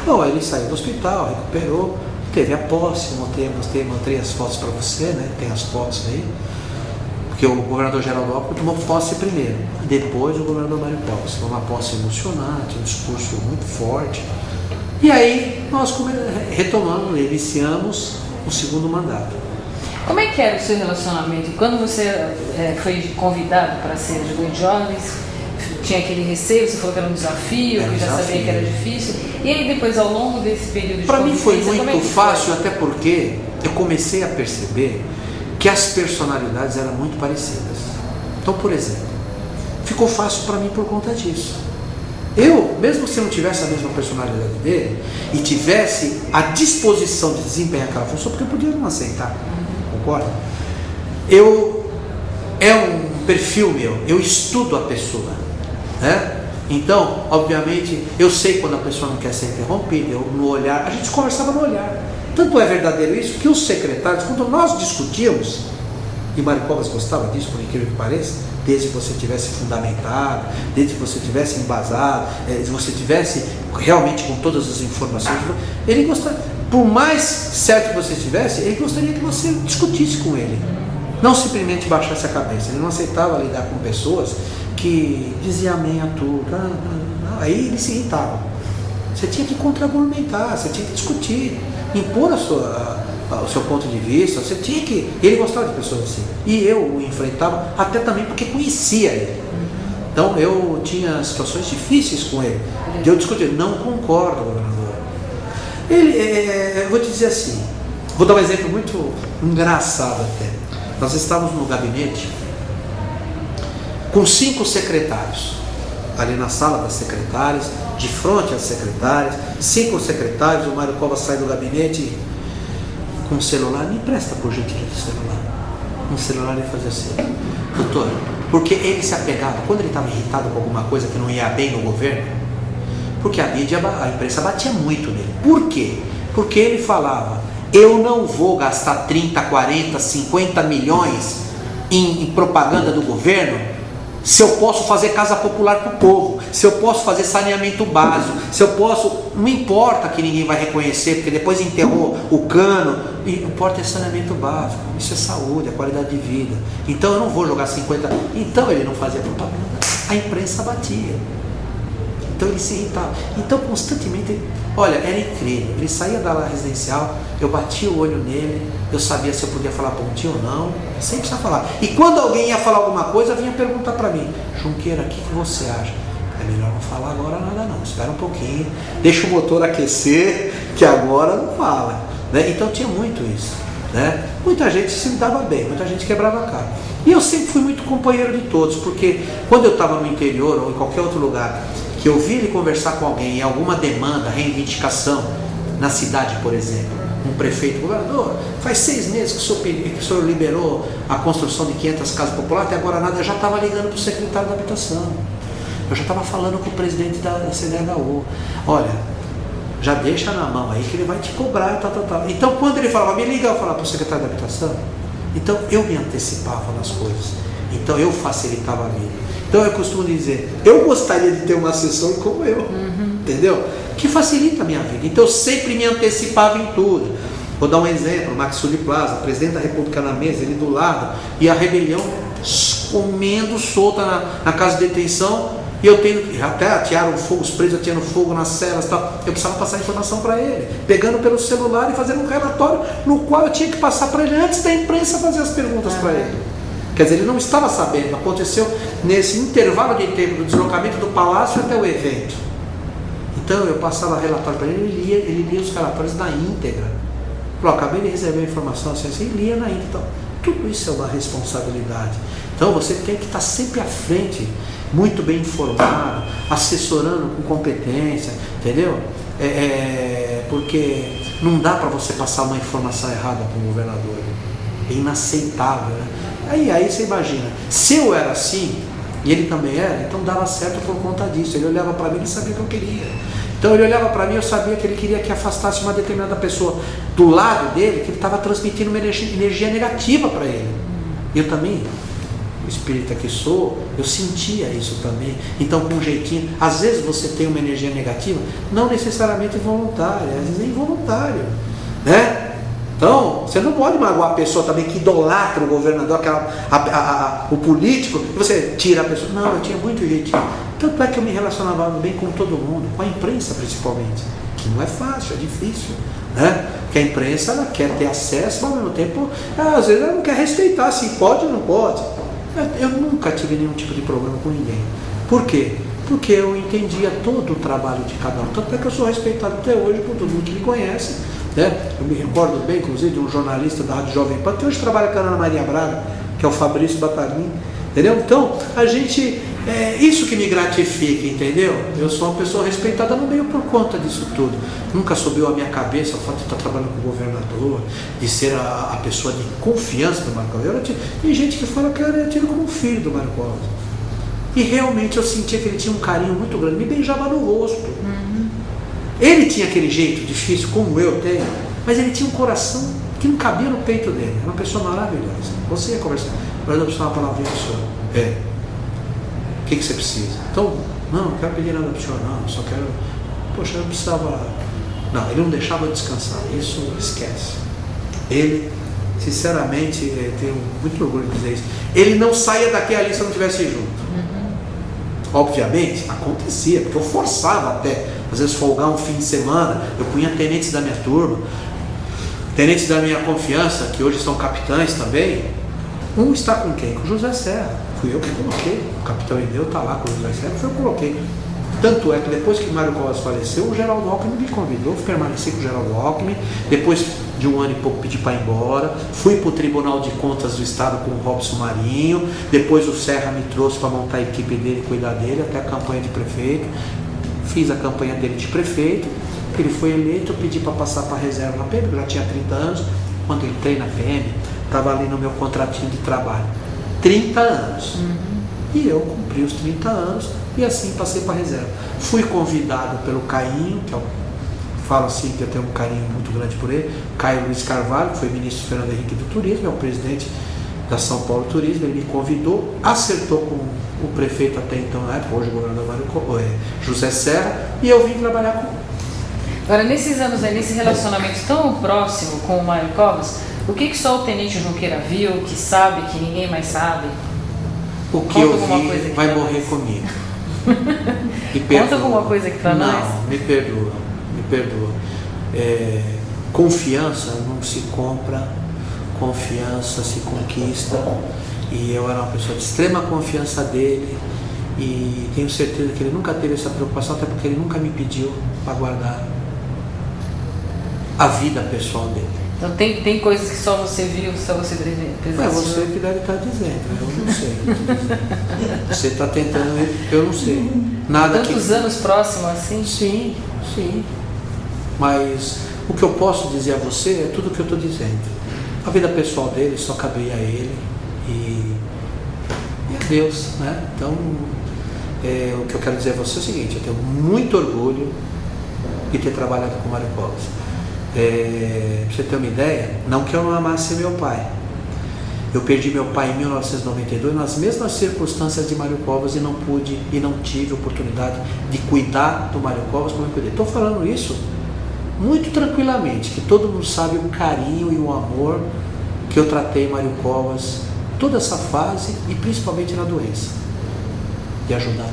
Bom, ele saiu do hospital, recuperou, teve a posse, mostrei as fotos para você, né? Tem as fotos aí. Porque o governador Geraldo Alckmin tomou posse primeiro, depois o governador Mário Covas. Foi uma posse emocionante, um discurso muito forte. E aí nós retomamos, iniciamos o segundo mandato. Como é que era o seu relacionamento? Quando você foi convidado para ser ajudante de ordens, tinha aquele receio, você falou que era um desafio, que já sabia que era difícil. E aí depois, ao longo desse período de Para mim foi como muito fácil, até porque eu comecei a perceber que as personalidades eram muito parecidas. Então, por exemplo, ficou fácil para mim por conta disso. Eu, mesmo se eu não tivesse a mesma personalidade dele e tivesse a disposição de desempenhar aquela função, porque eu podia não aceitar, concorda? É um perfil meu, eu estudo a pessoa, né? Então, obviamente, eu sei quando a pessoa não quer ser interrompida, eu no olhar, a gente conversava no olhar. Tanto é verdadeiro isso que os secretários, quando nós discutíamos, e Mário Covas gostava disso, por incrível que pareça, desde que você tivesse fundamentado, desde que você tivesse embasado, se você tivesse realmente com todas as informações, ele gostaria, por mais certo que você estivesse, ele gostaria que você discutisse com ele, não simplesmente baixasse a cabeça. Ele não aceitava lidar com pessoas que diziam amém a tudo, aí ele se irritava. Você tinha que contra-argumentar, você tinha que discutir, impor o seu ponto de vista, você tinha que... Ele gostava de pessoas assim. E eu o enfrentava, até também porque conhecia ele. Então eu tinha situações difíceis com ele. De eu discutir, não concordo, governador. Eu vou te dizer assim, vou dar um exemplo muito engraçado até. Nós estávamos no gabinete com 5 secretários, ali na sala das secretárias, de frente às secretárias, 5 secretários, o Mário Covas sai do gabinete com o celular, me empresta por gentileza o celular. Um celular ele fazia assim, doutor, porque ele se apegava, quando ele estava irritado com alguma coisa que não ia bem no governo, porque a mídia, a imprensa batia muito nele. Por quê? Porque ele falava, eu não vou gastar 30, 40, 50 milhões em propaganda do governo, se eu posso fazer casa popular para o povo, se eu posso fazer saneamento básico, se eu posso, não importa que ninguém vai reconhecer, porque depois enterrou o cano, importa é saneamento básico, isso é saúde, é qualidade de vida. Então eu não vou jogar 50, então ele não fazia propaganda, a imprensa batia, então ele se irritava, então constantemente, olha, era incrível, ele saía da ala residencial, eu batia o olho nele, eu sabia se eu podia falar pontinho ou não, sem precisar falar. E quando alguém ia falar alguma coisa, vinha perguntar para mim, Junqueira, o que você acha? É melhor não falar agora nada não, espera um pouquinho, deixa o motor aquecer, que agora não fala. Né? Então tinha muito isso. Né? Muita gente se dava bem, muita gente quebrava a cara. E eu sempre fui muito companheiro de todos, porque quando eu estava no interior ou em qualquer outro lugar, que eu vi ele conversar com alguém em alguma demanda, reivindicação, na cidade, por exemplo, um prefeito, governador, faz 6 meses que o senhor liberou a construção de 500 casas populares, até agora nada, eu já estava ligando para o secretário da habitação, eu já estava falando com o presidente da CDHU, olha, já deixa na mão aí que ele vai te cobrar, tal. Então quando ele falava, me liga, eu falava para o secretário da habitação, então eu me antecipava nas coisas, então eu facilitava a vida. Então eu costumo dizer, eu gostaria de ter uma assessor como eu, entendeu? Que facilita a minha vida. Então eu sempre me antecipava em tudo. Vou dar um exemplo, Max Sully Plaza, presidente da República na mesa, ele do lado, e a rebelião comendo solta na casa de detenção, e eu tenho, até atearam fogo, os presos ateando fogo nas celas e tal, eu precisava passar informação para ele, pegando pelo celular e fazendo um relatório no qual eu tinha que passar para ele antes da imprensa fazer as perguntas para ele. Quer dizer, ele não estava sabendo, aconteceu nesse intervalo de tempo do deslocamento do palácio até o evento. Então eu passava relatório para ele, ele lia os relatórios na íntegra. Falou, acabei de receber a informação assim, ele lia na íntegra. Então, tudo isso é uma responsabilidade. Então você tem que estar sempre à frente, muito bem informado, assessorando com competência, entendeu? Porque não dá para você passar uma informação errada para um governador. É inaceitável, né? Aí você imagina, se eu era assim, e ele também era, então dava certo por conta disso. Ele olhava para mim e sabia o que eu queria. Então ele olhava para mim, eu sabia que ele queria que afastasse uma determinada pessoa do lado dele, que ele estava transmitindo uma energia negativa para ele. Eu também espírita que sou, eu sentia isso também. Então, com um jeitinho, às vezes você tem uma energia negativa, não necessariamente voluntária, às vezes é involuntário, né? Então, você não pode magoar a pessoa também que idolatra o governador, o político, e você tira a pessoa. Não, eu tinha muito jeitinho. Tanto é que eu me relacionava bem com todo mundo, com a imprensa principalmente, que não é fácil, é difícil, né? Porque a imprensa, ela quer ter acesso, mas ao mesmo tempo, às vezes ela não quer respeitar se pode ou não pode. Eu nunca tive nenhum tipo de problema com ninguém. Por quê? Porque eu entendia todo o trabalho de cada um. Tanto é que eu sou respeitado até hoje por todo mundo que me conhece, né? Eu me recordo bem, inclusive, de um jornalista da Rádio Jovem Pan, que hoje trabalha com a Ana Maria Braga, que é o Fabrício Battaglini, entendeu? Então, a gente, isso que me gratifica, entendeu? Eu sou uma pessoa respeitada no meio por conta disso tudo. Nunca subiu a minha cabeça o fato de estar trabalhando com o governador, de ser a pessoa de confiança do Mário Covas. Tem gente que fala que eu era tido como um filho do Mário Covas. E realmente eu sentia que ele tinha um carinho muito grande, me beijava no rosto. Ele tinha aquele jeito difícil, como eu tenho, mas ele tinha um coração que não cabia no peito dele. Era uma pessoa maravilhosa. Você ia conversar, mas eu preciso uma palavrinha do senhor. O que você precisa? Então, não quero pedir nada para o senhor, não, só quero. Poxa, eu precisava. Não, ele não deixava eu descansar, isso esquece. Ele, sinceramente, tenho muito orgulho de dizer isso. Ele não saía daqui ali se eu não estivesse junto. Obviamente, acontecia, porque eu forçava até, às vezes folgar um fim de semana, eu punha tenentes da minha turma, tenentes da minha confiança, que hoje são capitães também. Um está com quem? Com o José Serra. Fui eu que coloquei. O capitão Ineu está lá com o José Serra, foi eu que coloquei. Tanto é que depois que Mário Covas faleceu, o Geraldo Alckmin me convidou, permaneci com o Geraldo Alckmin, depois de um ano e pouco pedi para ir embora, fui para o Tribunal de Contas do Estado com o Robson Marinho, depois o Serra me trouxe para montar a equipe dele e cuidar dele, até a campanha de prefeito, fiz a campanha dele de prefeito, ele foi eleito, eu pedi para passar para a reserva na PM, eu já tinha 30 anos, quando entrei na PM, estava ali no meu contratinho de trabalho, 30 anos. E eu cumpri os 30 anos e assim passei para a reserva. Fui convidado pelo Cainho, que falo assim que eu tenho um carinho muito grande por ele, Caio Luiz Carvalho, que foi ministro Fernando Henrique do Turismo, é o presidente da São Paulo Turismo, ele me convidou, acertou com o prefeito até então, na época, hoje o governador José Serra, e eu vim trabalhar com ele. Agora, nesses anos aí, nesse relacionamento tão próximo com o Mário Covas, o que só o Tenente Junqueira viu, que sabe, que ninguém mais sabe? O que eu vi vai morrer comigo. Conta alguma coisa aqui para nós. Não, me perdoa. Confiança não se compra, confiança se conquista. E eu era uma pessoa de extrema confiança dele. E tenho certeza que ele nunca teve essa preocupação, até porque ele nunca me pediu para guardar a vida pessoal dele. Então tem coisas que só você viu, só você presenciou. É você que deve estar dizendo, eu não sei. Você está tentando, eu não sei. Nada Tantos anos próximos assim? Sim. Mas o que eu posso dizer a você é tudo o que eu estou dizendo. A vida pessoal dele só cabia a ele e a Deus, né? Então, o que eu quero dizer a você é o seguinte: eu tenho muito orgulho de ter trabalhado com o Mário Covas. Pra você ter uma ideia, não que eu não amasse meu pai. Eu perdi meu pai em 1992 nas mesmas circunstâncias de Mário Covas e não pude e não tive oportunidade de cuidar do Mário Covas como eu cuidei. Estou falando isso muito tranquilamente, que todo mundo sabe o carinho e o amor que eu tratei Mário Covas toda essa fase e principalmente na doença. De ajudar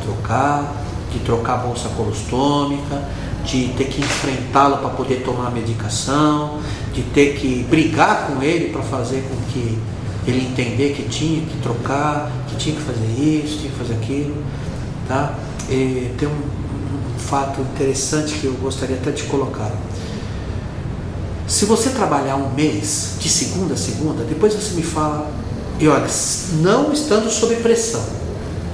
de trocar a bolsa colostômica, de ter que enfrentá-lo para poder tomar a medicação, de ter que brigar com ele para fazer com que ele entender que tinha que trocar, que tinha que fazer isso, tinha que fazer aquilo, tá? Tem um fato interessante que eu gostaria até de colocar. Se você trabalhar um mês, de segunda a segunda, depois você me fala, e olha, não estando sob pressão,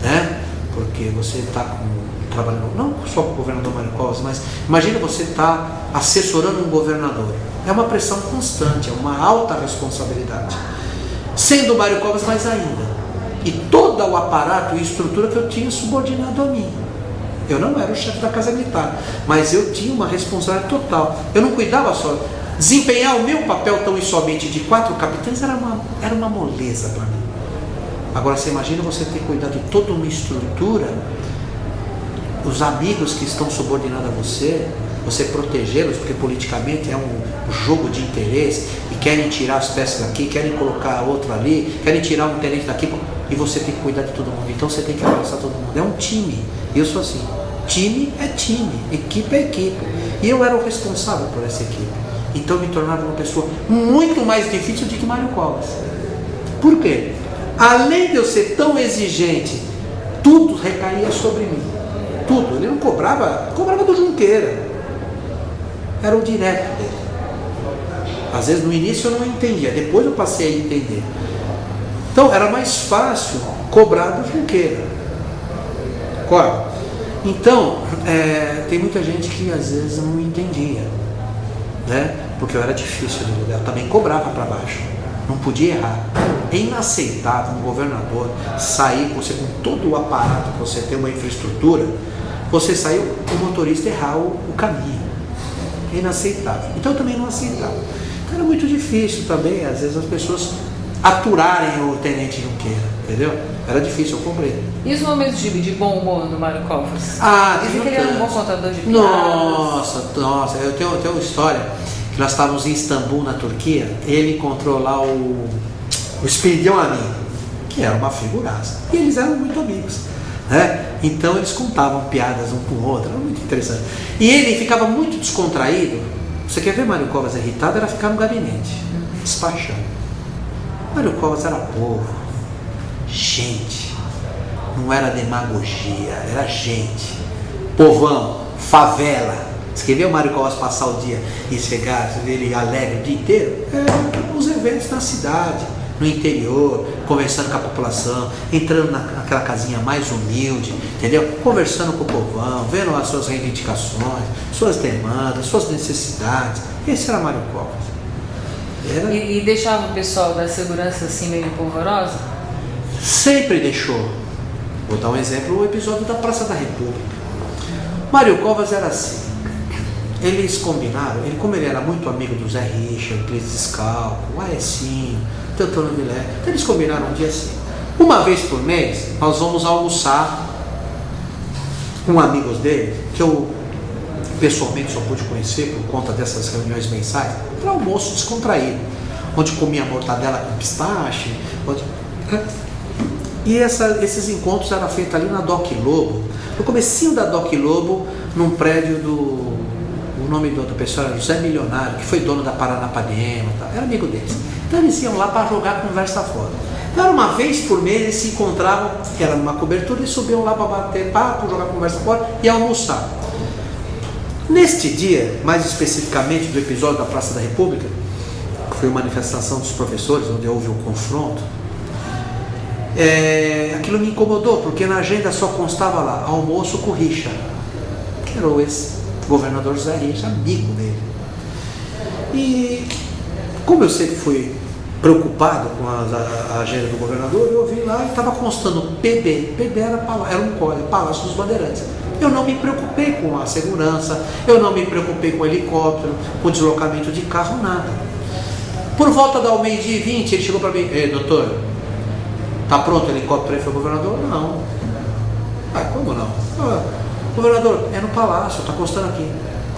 né? Porque você está trabalhando, não só com o governador Mário Covas, mas imagina você estar assessorando um governador. É uma pressão constante, é uma alta responsabilidade. Sendo o Mário Covas mais ainda. E todo o aparato e estrutura que eu tinha subordinado a mim. Eu não era o chefe da Casa Militar, mas eu tinha uma responsabilidade total. Eu não cuidava só. Desempenhar o meu papel tão e somente de 4 capitães era uma moleza para mim. Agora você imagina você ter que cuidar de toda uma estrutura, os amigos que estão subordinados a você protegê-los, porque politicamente é um jogo de interesse, e querem tirar as peças daqui, querem colocar outro ali, querem tirar um tenente daqui, e você tem que cuidar de todo mundo. Então você tem que abraçar todo mundo. É um time. Eu sou assim. Time é time, equipe é equipe. E eu era o responsável por essa equipe. Então eu me tornava uma pessoa muito mais difícil do que Mário Covas. Por quê? Além de eu ser tão exigente, tudo recaía sobre mim. Tudo. Ele não cobrava do Junqueira. Era o direto dele. Às vezes no início eu não entendia, depois eu passei a entender. Então era mais fácil cobrar do Junqueira. Concorda? Então, tem muita gente que às vezes não entendia, né? Porque eu era difícil de lidar, eu também cobrava para baixo, não podia errar. É inaceitável um governador sair, você com todo o aparato, que você tem uma infraestrutura, você sair, o motorista errar o caminho. É inaceitável. Então eu também não aceitava. Então era muito difícil também, às vezes, as pessoas aturarem o tenente Junqueira, entendeu? Era difícil, eu comprei. E os momentos de bom humor do Mário Covas? Dizem que ele era um bom contador de piadas. Nossa, eu tenho uma história, que nós estávamos em Istambul, na Turquia, ele encontrou lá o Spiridon Amin, que era uma figuraça, e eles eram muito amigos, né? Então eles contavam piadas um com o outro, era muito interessante. E ele ficava muito descontraído. Você quer ver Mário Covas irritado? Era ficar no gabinete, despachando. Mário Covas era povo, gente, não era demagogia, era gente, povão, favela. Você quer ver o Mário Covas passar o dia e chegar, você vê ele alegre o dia inteiro? Os eventos na cidade, no interior, conversando com a população, entrando naquela casinha mais humilde, entendeu? Conversando com o povão, vendo as suas reivindicações, suas demandas, suas necessidades. Esse era Mário Covas. E deixava o pessoal da segurança assim meio polvorosa? Sempre deixou. Vou dar um exemplo, o episódio da Praça da República. Mário Covas era assim. Eles combinaram, como ele era muito amigo do Zé Richard, Cleiton Scalco, o Aecinho, Teotônio Vilé, então eles combinaram um dia assim. Uma vez por mês, nós vamos almoçar com amigos dele, que eu pessoalmente só pude conhecer por conta dessas reuniões mensais. Era almoço descontraído, onde comia mortadela com pistache. E esses encontros eram feitos ali na Doc Lobo, no comecinho da Doc Lobo, num prédio o nome da pessoa era José Milionário, que foi dono da Paranapanema, era amigo deles. Então eles iam lá para jogar conversa fora. Então era uma vez por mês eles se encontravam, era numa cobertura, e subiam lá para bater papo, jogar conversa fora e almoçar. Neste dia, mais especificamente do episódio da Praça da República, que foi uma manifestação dos professores, onde houve um confronto, aquilo me incomodou, porque na agenda só constava lá, almoço com o Richard, que era o ex-governador Zé Richard, amigo dele. E como eu sempre fui preocupado com a agenda do governador, eu vi lá e estava constando PB era um Palácio dos Bandeirantes. Eu não me preocupei com a segurança, eu não me preocupei com o helicóptero, com o deslocamento de carro, nada. Por volta da 12h20, ele chegou para mim: ei, doutor, tá pronto o helicóptero aí? Foi o governador? Não. Como não? Governador, é no palácio, tá constando aqui.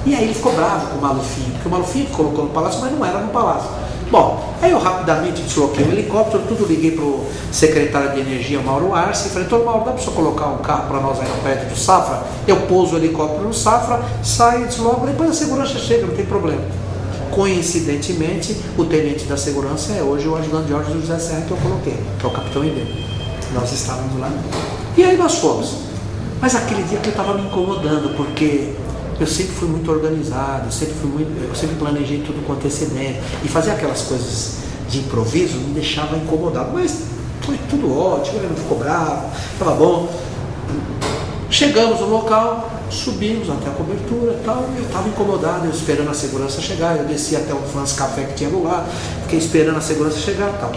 E aí ele ficou bravo com o Malufinho, porque o Malufinho colocou no palácio, mas não era no palácio. Bom, aí eu rapidamente desloquei o helicóptero, tudo, liguei para o secretário de Energia, Mauro Arce, e falei: doutor Mauro, dá para você colocar um carro para nós aí no prédio do Safra? Eu pouso o helicóptero no Safra, saio, desloco, depois a segurança chega, não tem problema. Coincidentemente, o tenente da segurança é hoje o ajudante de ordens do José Serra, que eu coloquei, que é o capitão Indeu. Nós estávamos lá. E aí nós fomos. Mas aquele dia que eu estava me incomodando, porque eu sempre fui muito organizado, eu sempre planejei tudo com antecedência, e fazer aquelas coisas de improviso me deixava incomodado. Mas foi tudo ótimo, ele não ficou bravo, estava bom. Chegamos no local, subimos até a cobertura e tal, eu estava incomodado, eu esperando a segurança chegar, eu desci até o France Café que tinha do lado, fiquei esperando a segurança chegar e tal.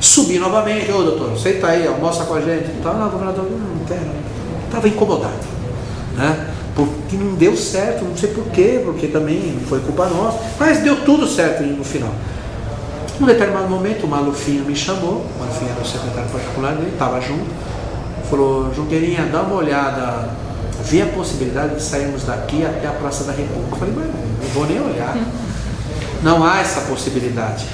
Subi novamente: ô doutor, senta aí, almoça com a gente e tal. Não, governador, não quero. Estava incomodado, né? Porque não deu certo, não sei porquê, porque também não foi culpa nossa, mas deu tudo certo no final. Num determinado momento, o Malufinho me chamou, o Malufinho era o secretário particular dele, estava junto, falou: Junqueirinha, dá uma olhada, vê a possibilidade de sairmos daqui até a Praça da República. Eu falei: mas não vou nem olhar, não há essa possibilidade.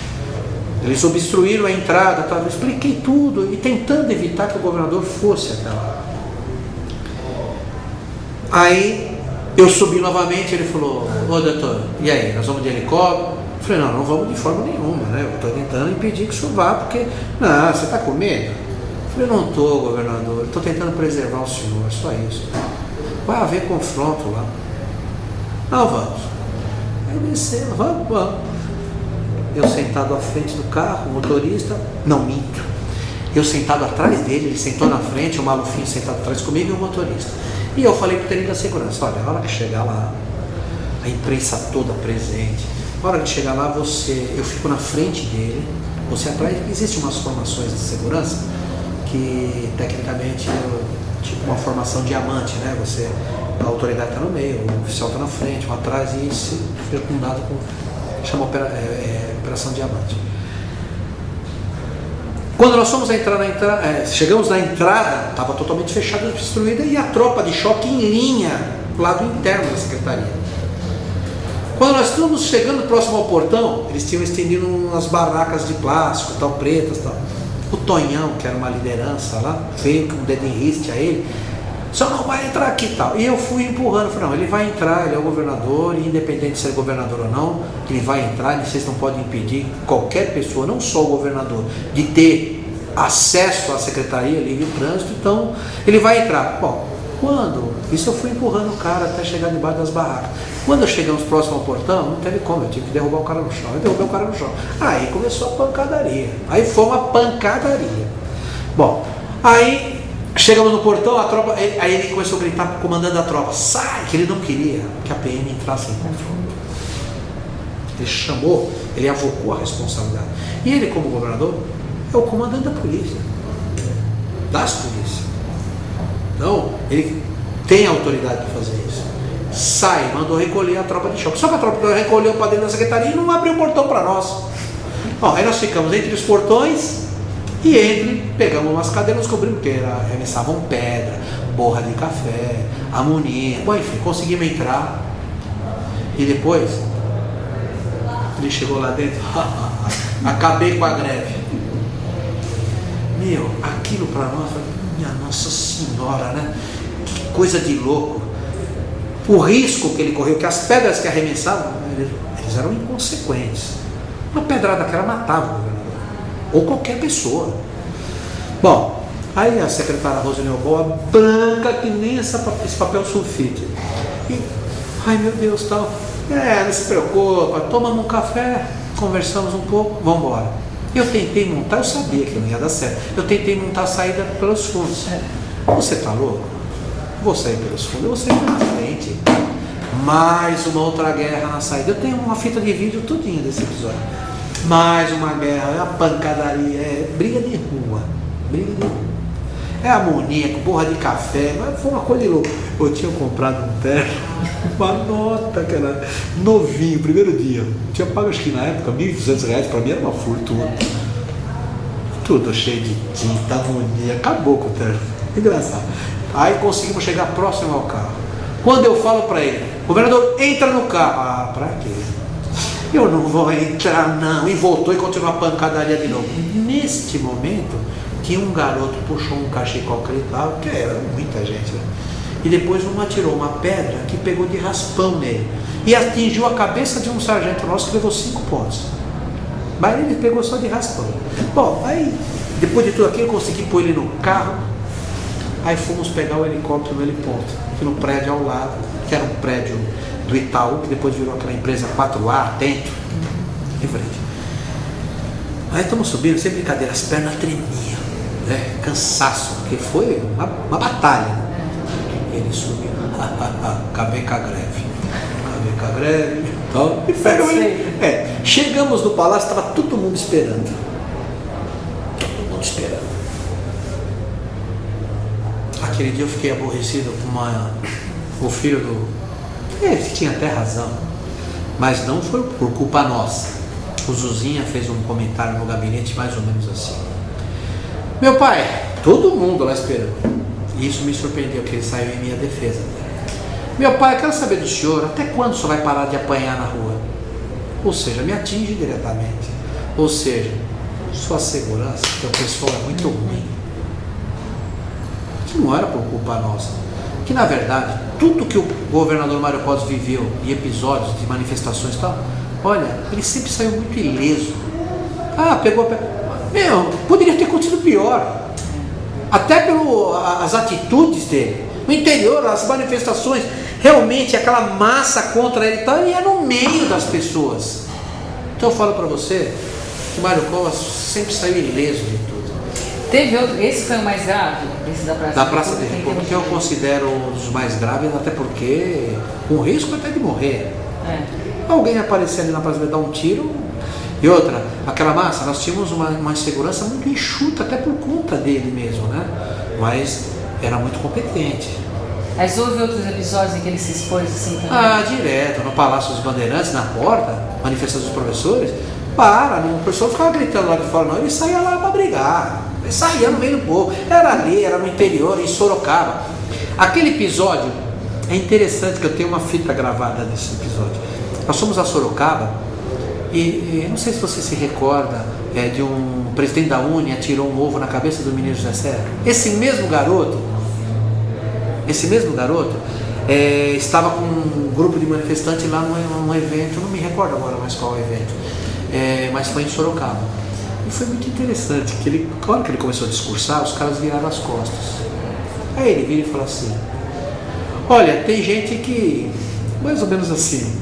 Eles obstruíram a entrada, tá? Eu expliquei tudo e tentando evitar que o governador fosse até lá. Aí eu subi novamente, ele falou: ô doutor, e aí, nós vamos de helicóptero? Eu falei: não vamos de forma nenhuma, né? Eu estou tentando impedir que isso vá, porque, não, você está com medo? Eu falei: não estou, governador, estou tentando preservar o senhor, só isso. Vai haver confronto lá. Não, vamos. Aí eu desci: vamos. Eu sentado à frente do carro, o motorista, não minto, eu sentado atrás dele, ele sentou na frente, o Malufinho sentado atrás comigo e o motorista. E eu falei para o tenente da segurança: olha, na hora que chegar lá, a imprensa toda presente, na hora que chegar lá, eu fico na frente dele, você atrás. Existem umas formações de segurança que tecnicamente é tipo uma formação diamante, né? A autoridade está no meio, o oficial está na frente, um atrás, e isso foi fundado com, chama Operação Diamante. Quando nós fomos chegamos na entrada, estava totalmente fechada, destruída, e a tropa de choque em linha, do lado interno da secretaria. Quando nós estamos chegando próximo ao portão, eles tinham estendido umas barracas de plástico, tal, pretas, tal. O Tonhão, que era uma liderança lá, veio com um dedo em riste a ele: só não vai entrar aqui e tal. E eu fui empurrando, falei: não, ele vai entrar, ele é o governador, e independente de ser governador ou não, ele vai entrar, e vocês não podem impedir qualquer pessoa, não só o governador, de ter acesso à Secretaria Livre de Trânsito, então ele vai entrar. Bom, isso eu fui empurrando o cara até chegar debaixo das barracas. Quando chegamos próximo ao portão, não teve como, eu tive que derrubar o cara no chão. Eu derrubei o cara no chão. Aí começou a pancadaria. Aí foi uma pancadaria. Bom, aí chegamos no portão, a tropa, aí ele começou a gritar para o comandante da tropa: sai, que ele não queria que a PM entrasse em confronto. Ele avocou a responsabilidade. E ele, como governador, é o comandante da polícia, das polícias. Então, ele tem autoridade para fazer isso. Sai, mandou recolher a tropa de choque. Só que a tropa recolheu para dentro da secretaria e não abriu o portão para nós. Bom, aí nós ficamos entre os portões e pegamos umas cadeiras, descobrimos que arremessavam pedra, borra de café, amoníaco. Bom, enfim, conseguimos entrar. E depois, ele chegou lá dentro: acabei com a greve. Meu, aquilo para nós, minha Nossa Senhora, né? Que coisa de louco. O risco que ele correu, que as pedras que arremessavam, eles eram inconsequentes. Uma pedrada daquela matava o governador, ou qualquer pessoa. Bom, aí a secretária Rosane Boa, branca que nem esse papel sulfite. E, ai meu Deus, tal. Não se preocupa, tomamos um café, conversamos um pouco, vamos embora. Eu tentei montar, eu sabia que não ia dar certo. Eu tentei montar a saída pelos fundos. Você tá louco? Vou sair pelos fundos, eu vou sair pela frente. Mais uma outra guerra na saída. Eu tenho uma fita de vídeo tudinho desse episódio. Mais uma guerra, é uma pancadaria, briga de rua. É amoníaco, borra de café, mas foi uma coisa de louco. Eu tinha comprado um terno, uma nota que era novinho, primeiro dia. Eu tinha pago, acho que na época, R$1.200, para mim era uma fortuna. Tudo cheio de tinta, amoníaco, acabou com o terno. Engraçado. Aí conseguimos chegar próximo ao carro. Quando eu falo para ele: governador, entra no carro. Ah, para quê? Eu não vou entrar não. E voltou e continuou a pancadaria de novo. Neste momento, tinha um garoto, puxou um cachecol que ele estava, que era muita gente, né? E depois atirou uma pedra que pegou de raspão nele. E atingiu a cabeça de um sargento nosso que levou 5 pontos. Mas ele pegou só de raspão. Bom, aí, depois de tudo aquilo, eu consegui pôr ele no carro. Aí fomos pegar o helicóptero no heliponto, que no prédio ao lado, que era um prédio do Itaú, que depois virou aquela empresa 4A, Atento, em frente. Aí estamos subindo, sem brincadeira, as pernas tremiam, né? Cansaço, porque foi uma batalha. Ele subiu: acabei com a greve, então, e pegou ele. Chegamos no palácio, estava todo mundo esperando. Aquele dia eu fiquei aborrecido com o filho do... Ele tinha até razão, mas não foi por culpa nossa. o Zuzinha fez um comentário no gabinete mais ou menos assim: meu pai, todo mundo lá esperando. E isso me surpreendeu, que ele saiu em minha defesa. Meu pai, eu quero saber do senhor, até quando o senhor vai parar de apanhar na rua? Ou seja, me atinge diretamente. Ou seja, sua segurança, que o pessoal é muito ruim. Que não era por culpa nossa. Que na verdade, tudo que o governador Mário Covas viveu, e episódios de manifestações e tal, olha, ele sempre saiu muito ileso. Pegou. Meu, poderia ter acontecido pior. Até pelas atitudes dele. No interior, as manifestações, realmente aquela massa contra ele ia no meio das pessoas. Então eu falo para você que o Mário Covas sempre saiu ileso de tudo. Teve outro, esse foi o mais grave? Esse da Praça da República, que eu considero um dos mais graves, até porque com risco até de morrer. Alguém aparecer ali na Praça e dar um tiro. E outra, aquela massa, nós tínhamos uma insegurança muito enxuta, até por conta dele mesmo, né? Mas era muito competente. Mas houve outros episódios em que ele se expôs assim também? Direto, no Palácio dos Bandeirantes, na porta, manifestação dos professores, o professor ficava gritando lá de fora, não, ele saía lá para brigar, ele saía no meio do povo, era ali, era no interior, em Sorocaba. Aquele episódio, é interessante que eu tenho uma fita gravada desse episódio. Nós fomos a Sorocaba, e não sei se você se recorda de um presidente da Uni atirou um ovo na cabeça do menino José Serra. Esse mesmo garoto estava com um grupo de manifestantes lá num evento, não me recordo agora mais qual é o evento, mas foi em Sorocaba. E foi muito interessante, que na hora que ele começou a discursar, os caras viraram as costas. Aí ele vira e fala assim: olha, tem gente que, mais ou menos assim,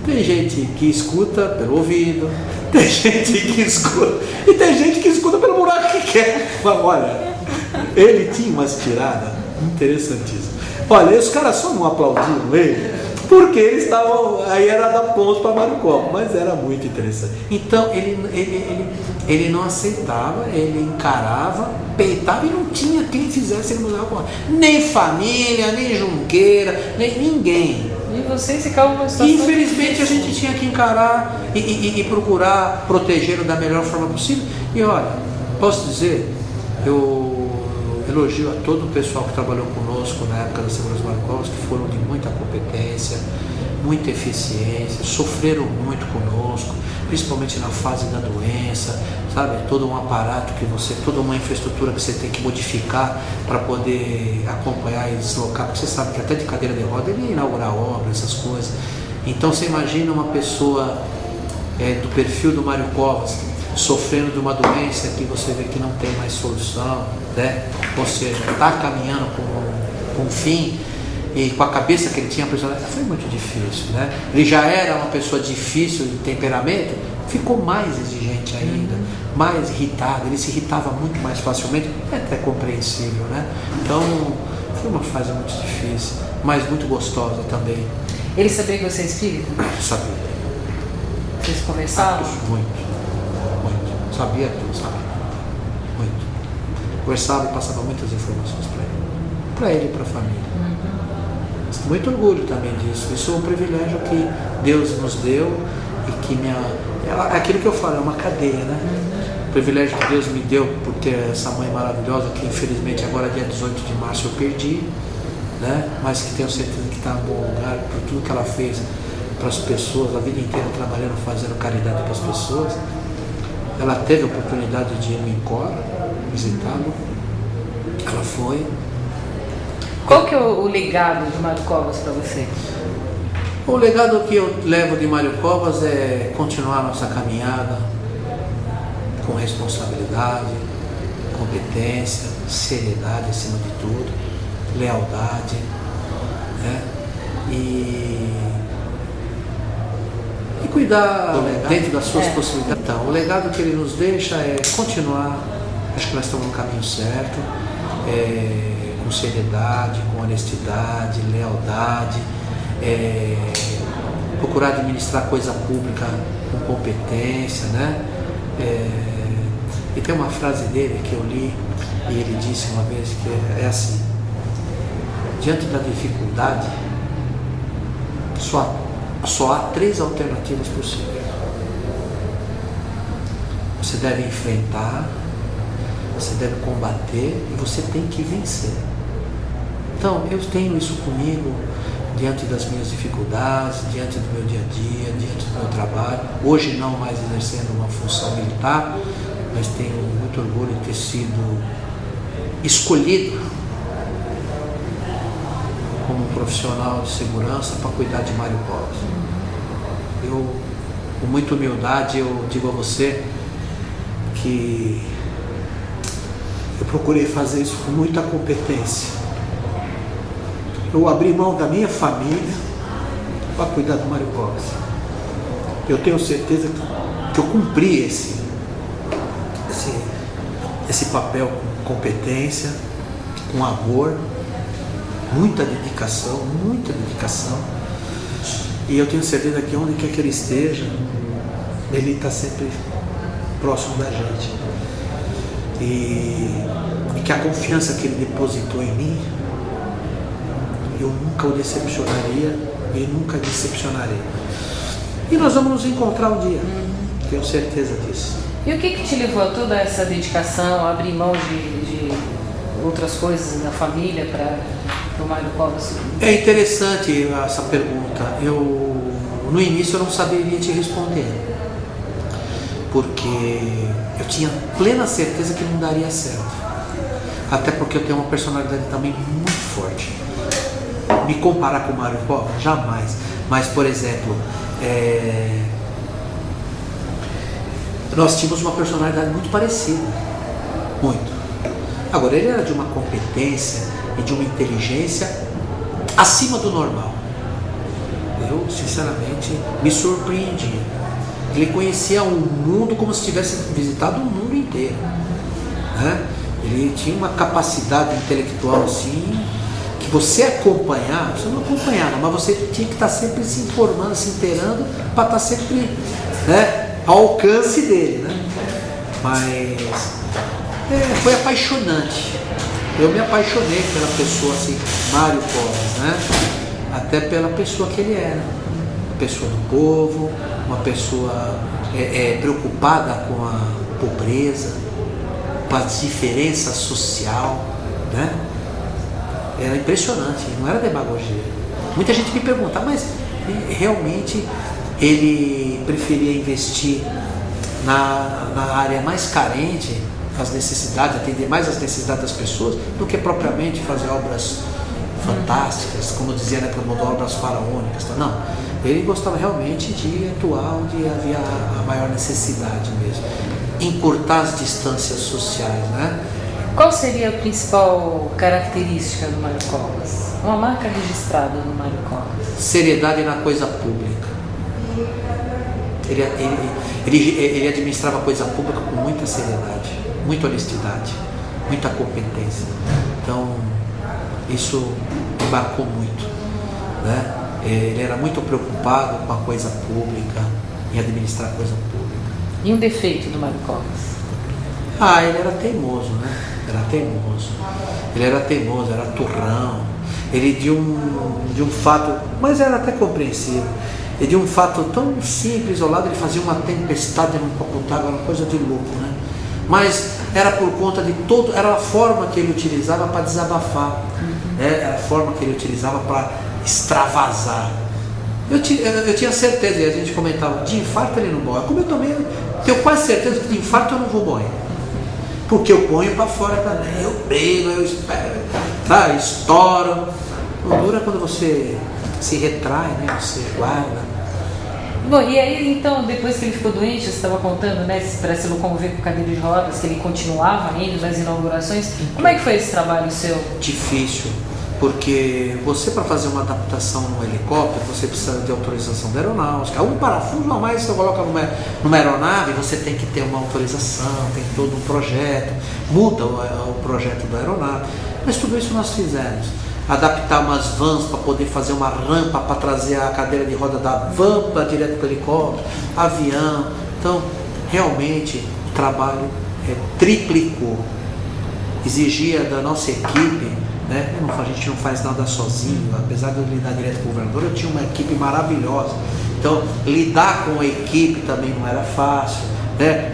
tem gente que escuta pelo ouvido, tem gente que escuta, e tem gente que escuta pelo buraco que quer. Mas olha, ele tinha umas tiradas interessantíssimas. Olha, os caras só não aplaudiram ele, porque eles estavam, aí era dar pontos para Mário Covas, mas era muito interessante. Então ele não aceitava, ele encarava, peitava e não tinha quem fizesse ele mudar o ponto. Nem família, nem Junqueira, nem ninguém. E vocês ficavam numa situação. Infelizmente a gente tinha que encarar e procurar protegê-lo da melhor forma possível. E olha, posso dizer, eu elogio a todo o pessoal que trabalhou conosco na época da segurança Mário Covas, que foram de muita competência, muita eficiência, sofreram muito conosco, principalmente na fase da doença, sabe? Todo um aparato toda uma infraestrutura que você tem que modificar para poder acompanhar e deslocar, porque você sabe que até de cadeira de roda ele ia inaugurar obras, essas coisas. Então você imagina uma pessoa do perfil do Mário Covas, sofrendo de uma doença que você vê que não tem mais solução, né? Ou seja, está caminhando com um fim, e com a cabeça que ele tinha, foi muito difícil, né? Ele já era uma pessoa difícil de temperamento, ficou mais exigente ainda, mais irritado, ele se irritava muito mais facilmente, é até compreensível, né? Então, foi uma fase muito difícil, mas muito gostosa também. Ele sabia que você é espírita? Sabia. Vocês conversavam? Muito. Sabia tudo, sabia. Muito. Conversava e passava muitas informações para ele e para a família. Muito orgulho também disso. Isso é um privilégio que Deus nos deu e que aquilo que eu falo, é uma cadeia, né? O privilégio que Deus me deu por ter essa mãe maravilhosa, que infelizmente agora dia 18 de março eu perdi, né? Mas que tenho certeza que está em bom lugar por tudo que ela fez para as pessoas, a vida inteira trabalhando, fazendo caridade para as pessoas. Ela teve a oportunidade de ir no INCOR, visitá-lo. Ela foi. Qual que é o legado de Mário Covas para você? O legado que eu levo de Mário Covas é continuar nossa caminhada com responsabilidade, competência, seriedade acima de tudo, lealdade, né? E cuidar dentro das suas possibilidades. Então, o legado que ele nos deixa é continuar, acho que nós estamos no caminho certo, com seriedade, com honestidade, lealdade, procurar administrar coisa pública com competência, né? E tem uma frase dele que eu li e ele disse uma vez que é assim: diante da dificuldade só há 3 alternativas possíveis. você deve enfrentar, você deve combater e você tem que vencer. Então, eu tenho isso comigo diante das minhas dificuldades, diante do meu dia a dia, diante do meu trabalho. Hoje não mais exercendo uma função militar, mas tenho muito orgulho de ter sido escolhido como profissional de segurança para cuidar de Mário Covas. Eu, com muita humildade, eu digo a você que eu procurei fazer isso com muita competência. Eu abri mão da minha família para cuidar do Mário Covas. Eu tenho certeza que eu cumpri esse papel com competência, com amor, muita dedicação, e eu tenho certeza que onde quer que ele esteja, ele está sempre próximo da gente, e que a confiança que ele depositou em mim, eu nunca o decepcionaria e nunca decepcionarei. E nós vamos nos encontrar um dia, tenho certeza disso. E o que te levou a toda essa dedicação, a abrir mão de outras coisas da família para o Mário Covas? É interessante essa pergunta. No início eu não saberia te responder, porque eu tinha plena certeza que não daria certo. Até porque eu tenho uma personalidade também muito forte. Me comparar com o Mário Covas? Jamais. Mas, por exemplo, nós tínhamos uma personalidade muito parecida. Muito. Agora, ele era de uma competência e de uma inteligência acima do normal. Eu, sinceramente, me surpreendi. Ele conhecia o mundo como se tivesse visitado o mundo inteiro, né? Ele tinha uma capacidade intelectual assim, que você acompanhar, você não acompanhava, mas você tinha que estar sempre se informando, se inteirando, para estar sempre, né, ao alcance dele, né? Mas foi apaixonante. Eu me apaixonei pela pessoa assim, Mário Covas, né? Até pela pessoa que ele era, uma pessoa do povo, uma pessoa preocupada com a pobreza, com a diferença social, né? Era impressionante, não era demagogia. Muita gente me pergunta, mas realmente ele preferia investir na área mais carente, as necessidades, atender mais as necessidades das pessoas, do que propriamente fazer obras fantásticas, como dizia na época, obras faraônicas. Tá? Não, ele gostava realmente de atuar onde havia a maior necessidade mesmo, encurtar as distâncias sociais, né? Qual seria a principal característica do Mário Covas? Uma marca registrada do Mário Covas? Seriedade na coisa pública. Ele administrava a coisa pública com muita seriedade, muita honestidade, muita competência. Então, isso me marcou muito, né? Ele era muito preocupado com a coisa pública, em administrar a coisa pública. E um defeito do Mário Covas? Ele era teimoso, né? Ele era teimoso, era turrão. Ele de um fato, mas era até compreensível. E de um fato tão simples, isolado, ele fazia uma tempestade num copo d'água, uma coisa de louco, né? Mas era por conta de todo, era a forma que ele utilizava para desabafar, era a forma que ele utilizava para extravasar. Eu tinha certeza, e a gente comentava, de infarto ele não morre. Como eu também tenho quase certeza que de infarto eu não vou morrer, porque eu ponho para fora também, eu brigo, eu espero, tá? Estouro. Não dura quando você se retrai, né? Você guarda. Bom, e aí então, depois que ele ficou doente, você estava contando, né, para se locomover com cadeira de rodas, que ele continuava indo nas inaugurações. Como é que foi esse trabalho seu? Difícil, porque você, para fazer uma adaptação num helicóptero, você precisa de autorização da aeronáutica. Um parafuso a mais você coloca numa aeronave, você tem que ter uma autorização, tem todo um projeto, muda o projeto da aeronave. Mas tudo isso nós fizemos. Adaptar umas vans para poder fazer uma rampa para trazer a cadeira de roda da van para direto para o helicóptero, avião. Então, realmente, o trabalho triplicou. Exigia da nossa equipe, né? A gente não faz nada sozinho, apesar de eu lidar direto com o governador, eu tinha uma equipe maravilhosa. Então, lidar com a equipe também não era fácil. né?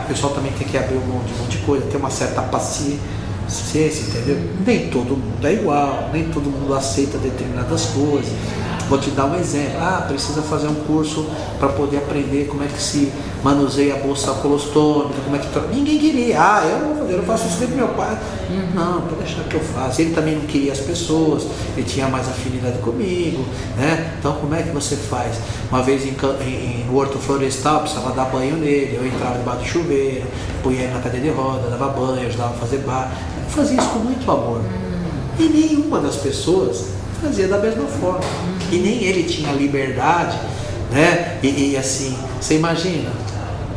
O pessoal também tem que abrir um monte de coisa, ter uma certa paciência, entendeu? Nem todo mundo é igual, nem todo mundo aceita determinadas coisas. Vou te dar um exemplo. Precisa fazer um curso para poder aprender como é que se manuseia a bolsa colostômica, como é que... Ninguém queria. Eu não faço isso nem com meu pai. Não, pode deixar que eu faço. Ele também não queria as pessoas, ele tinha mais afinidade comigo, né? Então como é que você faz? Uma vez no horto florestal, precisava dar banho nele, eu entrava debaixo do chuveiro, punha ele na cadeira de roda, dava banho, ajudava a fazer bar. Eu fazia isso com muito amor. E nenhuma das pessoas fazia da mesma forma. E nem ele tinha liberdade, né? E assim, você imagina,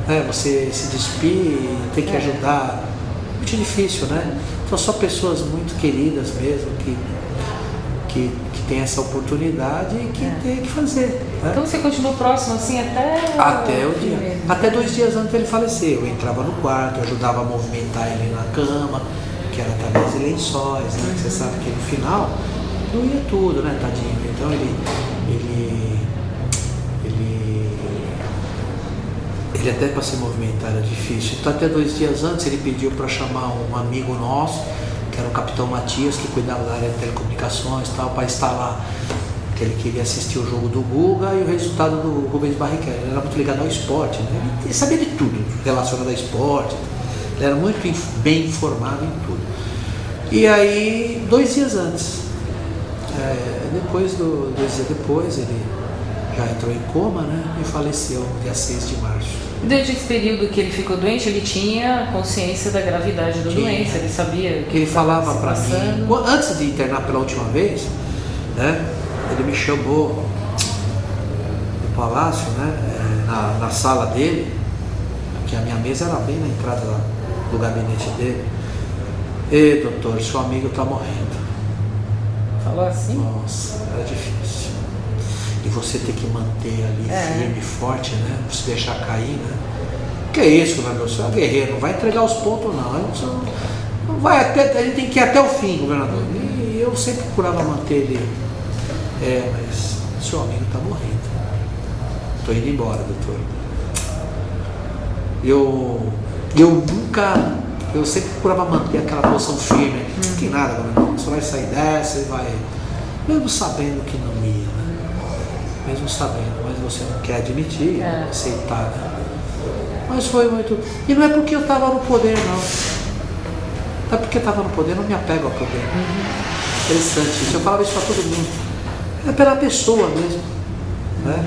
né? Você se despir, ter que ajudar, muito difícil, né? Então só pessoas muito queridas mesmo que tem essa oportunidade e que tem que fazer. Né? Então você continuou próximo assim até o dia. Até 2 dias antes ele falecer. Eu entrava no quarto, eu ajudava a movimentar ele na cama, que era através de lençóis, né? Você sabe que no final doía tudo, né, tadinho? Então ele até para se movimentar era difícil. Então até 2 dias antes ele pediu para chamar um amigo nosso, que era o Capitão Matias, que cuidava da área de telecomunicações e tal, para estar lá, que ele queria assistir o jogo do Guga e o resultado do Rubens Barrichello. Ele era muito ligado ao esporte, né? Ele sabia de tudo relacionado ao esporte, ele era muito bem informado em tudo. E aí, 2 dias antes, 2 dias depois, ele já entrou em coma, né? E faleceu no dia 6 de março. Durante esse período que ele ficou doente, ele tinha consciência da gravidade da doença, ele sabia que ele falava para mim, antes de internar pela última vez, né? Ele me chamou no palácio, né? Na sala dele, que a minha mesa era bem na entrada do gabinete dele. Ei, doutor, seu amigo está morrendo. Falou assim? Nossa, era difícil. E você ter que manter ali firme, forte, né? Não se deixar cair, né? Que é isso, governador? Você é um guerreiro, não vai entregar os pontos, não. Não vai até, a gente tem que ir até o fim, governador. E eu sempre procurava manter ele. Mas seu amigo está morrendo. Estou indo embora, doutor. Eu sempre procurava manter aquela posição firme. Não tem nada, governador. Você vai sair dessa e vai. Mesmo sabendo que não ia, né? Mesmo sabendo, mas você não quer admitir, aceitar, né? Mas foi muito. E não é porque eu estava no poder, não. Não é porque eu estava no poder, eu não me apego ao poder. Interessante isso. Eu falava isso para todo mundo. É pela pessoa mesmo, né?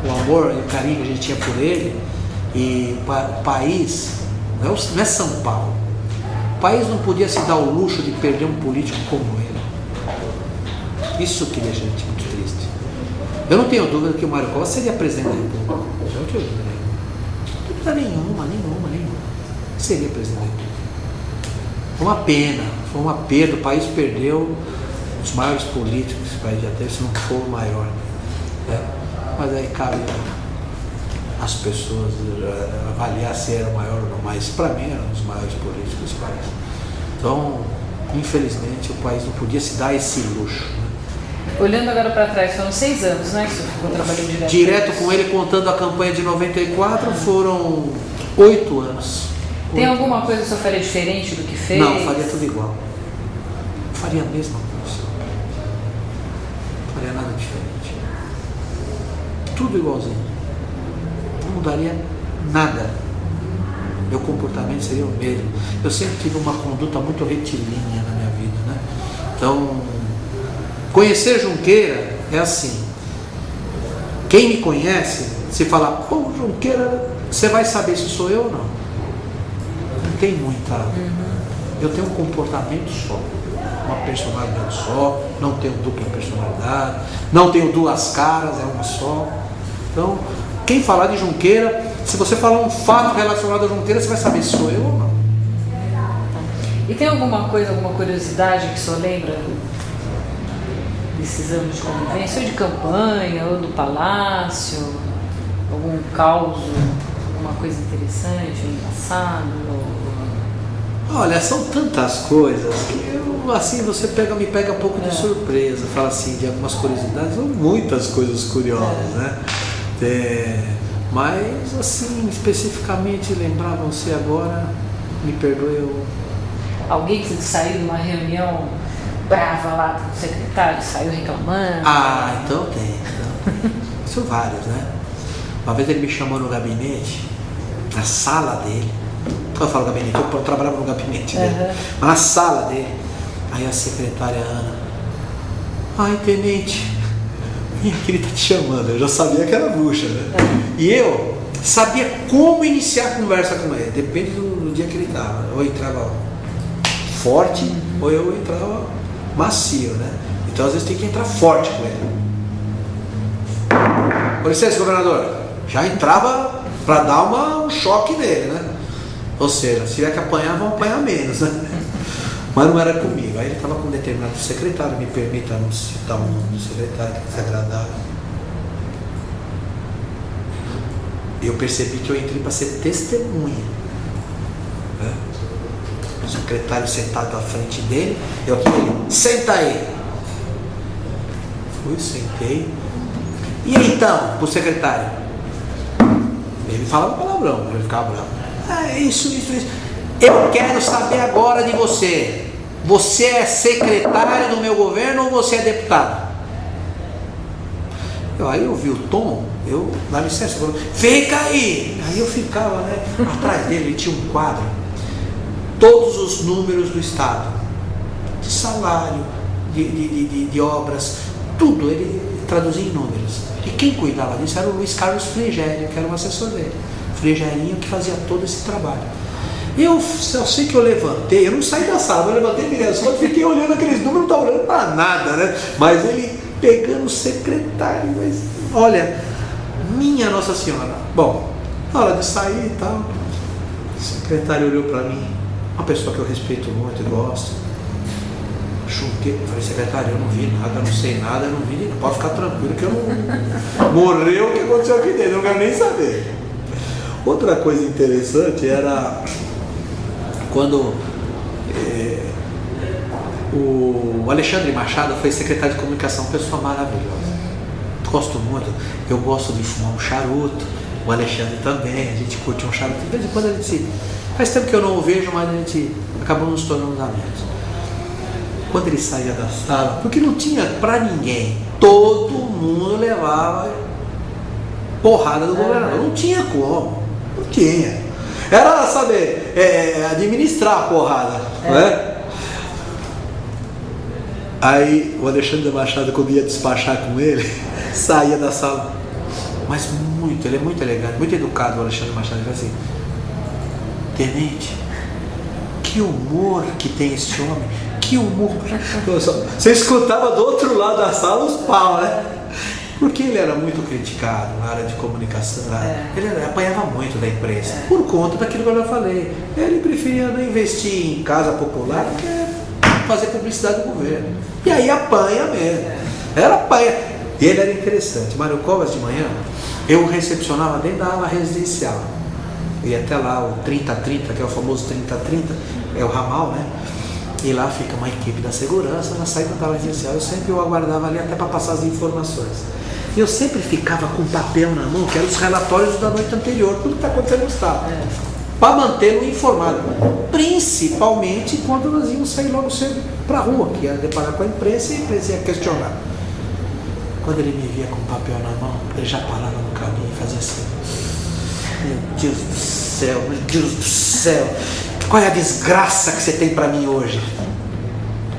O amor e o carinho que a gente tinha por ele. E o país, não é São Paulo. O país não podia se dar o luxo de perder um político como ele. Isso que deixa a gente muito triste. Eu não tenho dúvida que o Mário Covas seria presidente da República. Eu não tenho dúvida nenhuma. Seria presidente da República. Foi uma perda. O país perdeu os maiores políticos que esse país já teve, se não for o maior. Né? Mas aí cabe as pessoas avaliar se era o maior ou não, mas para mim era um dos maiores políticos desse país. Então, infelizmente, o país não podia se dar esse luxo. Olhando agora para trás, foram 6 anos, né, que você ficou trabalhando direto com ele, contando a campanha de 94, foram 8 anos. Tem alguma coisa que você faria diferente do que fez? Não, faria tudo igual. Faria a mesma coisa. Não faria nada diferente. Tudo igualzinho. Não mudaria nada. Meu comportamento seria o mesmo. Eu sempre tive uma conduta muito retilínea na minha vida, né? Então, conhecer Junqueira é assim. Quem me conhece, se falar, pô, Junqueira, você vai saber se sou eu ou não. Não tem muita. Eu tenho um comportamento só, uma personalidade só, não tenho dupla personalidade, não tenho 2 caras, é uma só. Então, quem falar de Junqueira, se você falar um fato relacionado a Junqueira, você vai saber se sou eu ou não. E tem alguma coisa, alguma curiosidade que o senhor lembra desses anos de convivência, ou de campanha, ou do palácio, algum caos, alguma coisa interessante, engraçado? Olha, são tantas coisas que assim, você me pega um pouco de surpresa, fala assim, de algumas curiosidades, ou muitas coisas curiosas, né? Mas, assim, especificamente, lembrar você agora, me perdoe, eu... Alguém que saiu de uma reunião brava lá do secretário, saiu reclamando? Ah, então tem. São vários, né? Uma vez ele me chamou no gabinete, na sala dele. Quando eu falo gabinete, eu trabalhava no gabinete dele. Mas na sala dele. Aí a secretária Ana: ai, tenente, minha querida tá te chamando. Eu já sabia que era bucha, né? E eu sabia como iniciar a conversa com ele. Depende do dia que ele estava. Ou eu entrava forte, ou eu entrava macio, né? Então às vezes tem que entrar forte com ele. Com licença, governador. Já entrava para dar um choque nele, né? Ou seja, se tiver que apanhar, vão apanhar menos, né? Mas não era comigo. Aí ele estava com um determinado secretário, me permita não citar o nome do secretário, que é desagradável. Eu percebi que eu entrei para ser testemunha, né? O secretário sentado à frente dele, eu aqui, senta aí. Fui, sentei. E aí, então, pro secretário? Ele falava palavrão, ele ficava bravo. Ah, isso. Eu quero saber agora de você. Você é secretário do meu governo ou você é deputado? Aí eu vi o tom, dá licença, fica aí! Aí eu ficava, né, atrás dele, ele tinha um quadro, todos os números do Estado, de salário, de obras, tudo, ele traduzia em números. E quem cuidava disso era o Luiz Carlos Frigério, que era um assessor dele. Frigerinho, que fazia todo esse trabalho. Eu sei que eu levantei, eu não saí da sala, eu levantei, mirei só fiquei olhando aqueles números, não estava olhando para nada, né? Mas ele pegando o secretário, mas olha, minha Nossa Senhora. Bom, na hora de sair e tal, o secretário olhou para mim, uma pessoa que eu respeito muito e gosto. Chutei, falei: secretário, eu não vi nada, não sei nada, eu não vi, não pode ficar tranquilo que eu não... Morreu o que aconteceu aqui dentro, eu não quero nem saber. Outra coisa interessante era quando o Alexandre Machado foi secretário de comunicação, pessoa maravilhosa. Gosto muito, eu gosto de fumar um charuto, o Alexandre também, a gente curte um charuto. De vez em quando a gente... Faz tempo que eu não o vejo, mas a gente acabou nos tornando amigos. Quando ele saía da sala, porque não tinha pra ninguém, todo mundo levava porrada do governador, não tinha como, não tinha. Era, sabe, administrar a porrada, né? Aí o Alexandre Machado, quando ia despachar com ele, saía da sala, mas ele é muito elegante, muito educado, o Alexandre Machado. Ele falou assim: tenente, que humor que tem esse homem, que humor. Você escutava do outro lado da sala os pau, né? Porque ele era muito criticado na área de comunicação, ele apanhava muito da imprensa, por conta daquilo que eu já falei. Ele preferia não investir em casa popular do que fazer publicidade do governo. E aí apanha mesmo. Era apanha. E ele era interessante. Mário Covas, de manhã, eu recepcionava dentro da ala residencial. E até lá o 3030, que é o famoso 3030, é o ramal, né? E lá fica uma equipe da segurança, na saída da ala residencial. Eu sempre o aguardava ali até para passar as informações. E eu sempre ficava com papel na mão, que eram os relatórios da noite anterior, tudo que está acontecendo no Estado, para mantê-lo informado. Principalmente quando nós íamos sair logo cedo para a rua, que ia deparar com a imprensa e a imprensa ia questionar. Quando ele me via com papel na mão, ele já parava no caminho e fazia assim: meu Deus do céu, meu Deus do céu, qual é a desgraça que você tem para mim hoje?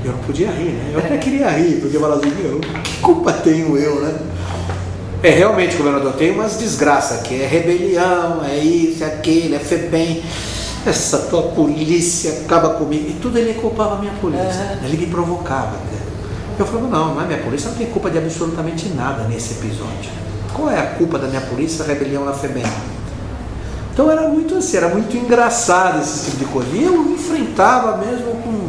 Eu não podia rir, né? Eu até queria rir, porque eu falava assim: meu, que culpa tenho eu, né? Realmente, governador, tem umas desgraças aqui, é rebelião, é isso, é aquilo, é FEBEM, essa tua polícia acaba comigo, e tudo ele culpava a minha polícia, ele me provocava até. Eu falava: não é minha polícia, não tem culpa de absolutamente nada nesse episódio. Qual é a culpa da minha polícia, a rebelião na FEBEM? Então era muito assim, era muito engraçado esse tipo de coisa, e eu enfrentava mesmo com,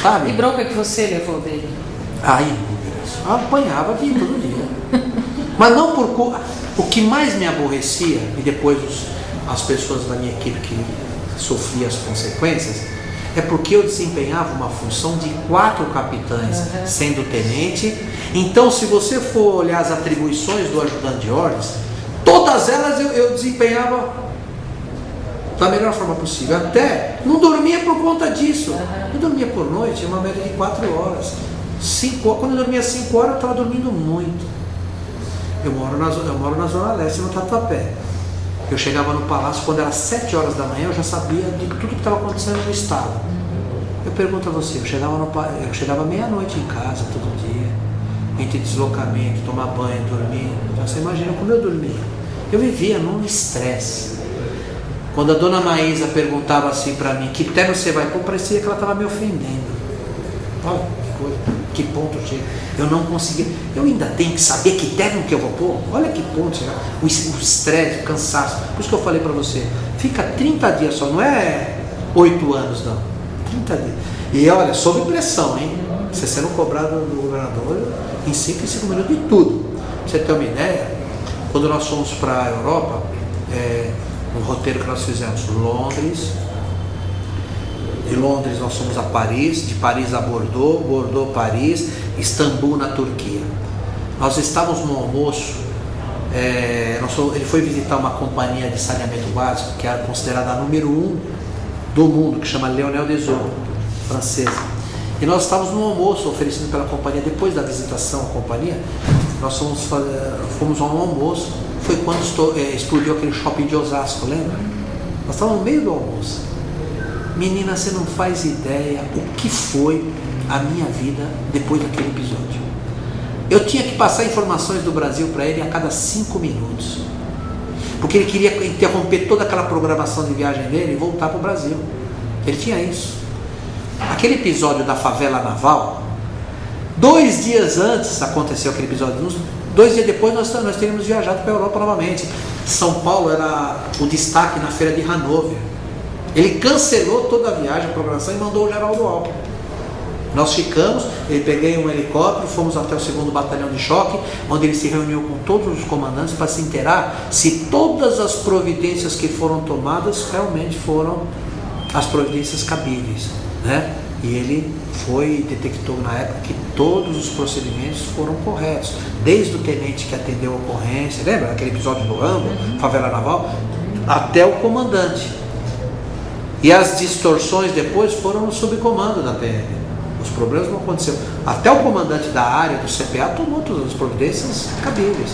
sabe? E bronca que você levou dele? Inúmeras. Eu apanhava aqui todo dia. Mas não por culpa. O que mais me aborrecia, e depois as pessoas da minha equipe que sofriam as consequências, é porque eu desempenhava uma função de 4 capitães, sendo tenente. Então, se você for olhar as atribuições do ajudante de ordens, Todas elas eu desempenhava da melhor forma possível. Até não dormia por conta disso. Eu dormia por noite, uma média de 4 horas. 5 horas. Quando eu dormia 5 horas, eu estava dormindo muito. Eu moro na Zona Leste, no Tatuapé. Eu chegava no palácio, quando era 7 horas da manhã, eu já sabia de tudo que estava acontecendo no estado. Eu pergunto a você, eu chegava meia-noite em casa, todo dia, entre deslocamento, tomar banho, dormir. Então você imagina como eu dormia. Eu vivia num estresse. Quando a dona Maísa perguntava assim para mim, que terno você vai pôr, parecia que ela estava me ofendendo. Olha que coisa, que ponto chega. Eu não conseguia. Eu ainda tenho que saber que terno que eu vou pôr. Olha que ponto chega. O estresse, o cansaço. Por isso que eu falei para você, fica 30 dias só, não é 8 anos não. 30 dias. E olha, sob pressão, hein? Você sendo cobrado do governador em 5 minutos de tudo. Pra você ter uma ideia, quando nós fomos para a Europa, um roteiro que nós fizemos, Londres, de Londres nós fomos a Paris, de Paris a Bordeaux, Bordeaux, Paris, Istambul na Turquia. Nós estávamos no almoço, ele foi visitar uma companhia de saneamento básico, que é considerada a número 1 do mundo, que chama Leonel Desour, francesa. E nós estávamos no almoço oferecido pela companhia, depois da visitação à companhia, nós fomos a um almoço. Foi quando explodiu aquele shopping de Osasco, lembra? Nós estávamos no meio do almoço. Menina, você não faz ideia o que foi a minha vida depois daquele episódio. Eu tinha que passar informações do Brasil para ele a cada 5 minutos. Porque ele queria interromper toda aquela programação de viagem dele e voltar para o Brasil. Ele tinha isso. Aquele episódio da favela naval, 2 dias antes aconteceu aquele episódio. 2 dias depois nós teríamos viajado para a Europa novamente. São Paulo era o destaque na feira de Hannover. Ele cancelou toda a viagem, a programação, e mandou o Geraldo Alckmin. Nós ficamos, ele peguei um helicóptero, fomos até o 2º Batalhão de Choque, onde ele se reuniu com todos os comandantes para se inteirar se todas as providências que foram tomadas realmente foram as providências cabíveis, né? E ele detectou na época que todos os procedimentos foram corretos, desde o tenente que atendeu a ocorrência, lembra aquele episódio do Rambo, favela naval, até o comandante. E as distorções depois foram no subcomando da PM. Os problemas não aconteceram. Até o comandante da área do CPA tomou todas as providências cabíveis.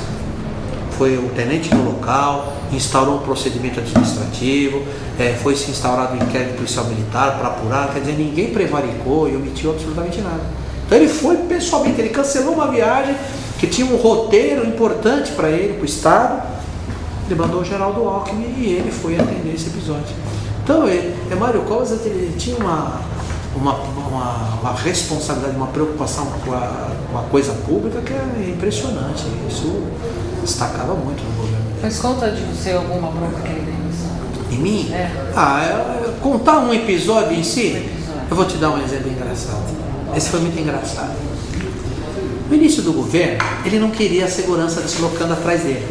Foi o tenente no local, instaurou um procedimento administrativo, foi se instaurado um inquérito policial militar para apurar, quer dizer, ninguém prevaricou e omitiu absolutamente nada. Então ele foi pessoalmente, ele cancelou uma viagem que tinha um roteiro importante para ele, para o Estado, ele mandou o Geraldo Alckmin e ele foi atender esse episódio. Então, Mário Covas, ele tinha uma responsabilidade, uma preocupação com a coisa pública que é impressionante. Isso destacava muito no governo. Mas conta de você alguma bronca que ele deu? Em mim? Contar um episódio em si, eu vou te dar um exemplo engraçado. Esse foi muito engraçado. No início do governo, ele não queria a segurança deslocando atrás dele.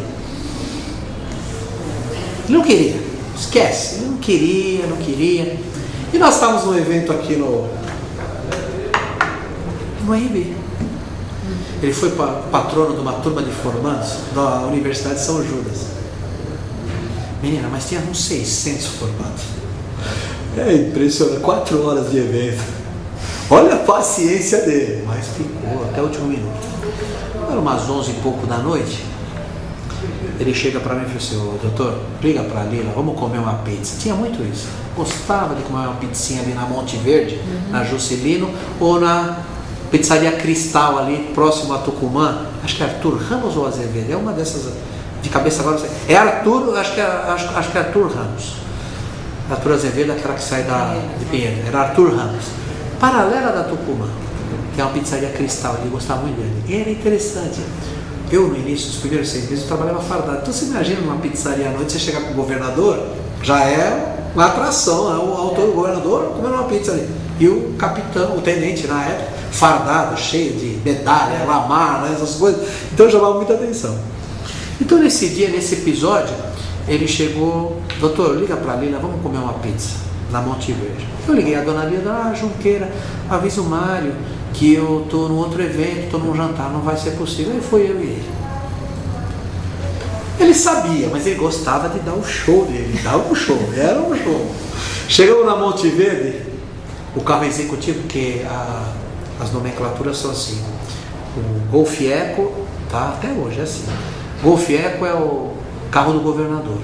Ele não queria, esquece, ele não queria. E nós estávamos num evento aqui no AMB. Ele foi patrono de uma turma de formandos da Universidade de São Judas. Menina, mas tinha uns 600 formandos. É impressionante, 4 horas de evento. Olha a paciência dele. Mas ficou até o último minuto. Era umas 11 e pouco da noite. Ele chega para mim e fala assim: doutor, liga para a Lila, vamos comer uma pizza. Tinha muito isso. Gostava de comer uma pizzinha ali na Monte Verde, na Juscelino, ou na Pizzaria Cristal ali, próximo a Tucumã. Acho que é Arthur Ramos ou Azevedo, é uma dessas, de cabeça agora não sei. É Arthur, acho que é Arthur Ramos. Arthur Azevedo, aquela que sai de Pinheiro, era Arthur Ramos. Paralela da Tucumã, que é uma pizzaria Cristal, ele gostava muito dele. E era interessante. Eu, no início, dos primeiros 6 meses, eu trabalhava fardado. Então você imagina numa pizzaria à noite, você chegar com o governador, já é uma atração, né? O autor, o governador, comendo uma pizza ali. E o capitão, o tenente na época, fardado, cheio de medalha, lamar, né? Essas coisas. Então chamava muita atenção. Então nesse dia, nesse episódio, ele chegou: doutor, liga pra Lila, vamos comer uma pizza na Monte Verde. Eu liguei a dona Lila: Junqueira, avisa o Mário que eu estou num outro evento, estou num jantar, não vai ser possível. Aí foi eu e ele. Ele sabia, mas ele gostava de dar o show dele, dava um show, era um show. Chegamos na Monte Verde, o carro executivo, porque as nomenclaturas são assim, o Golf Eco, tá? Até hoje é assim. Golf Eco é o carro do governador,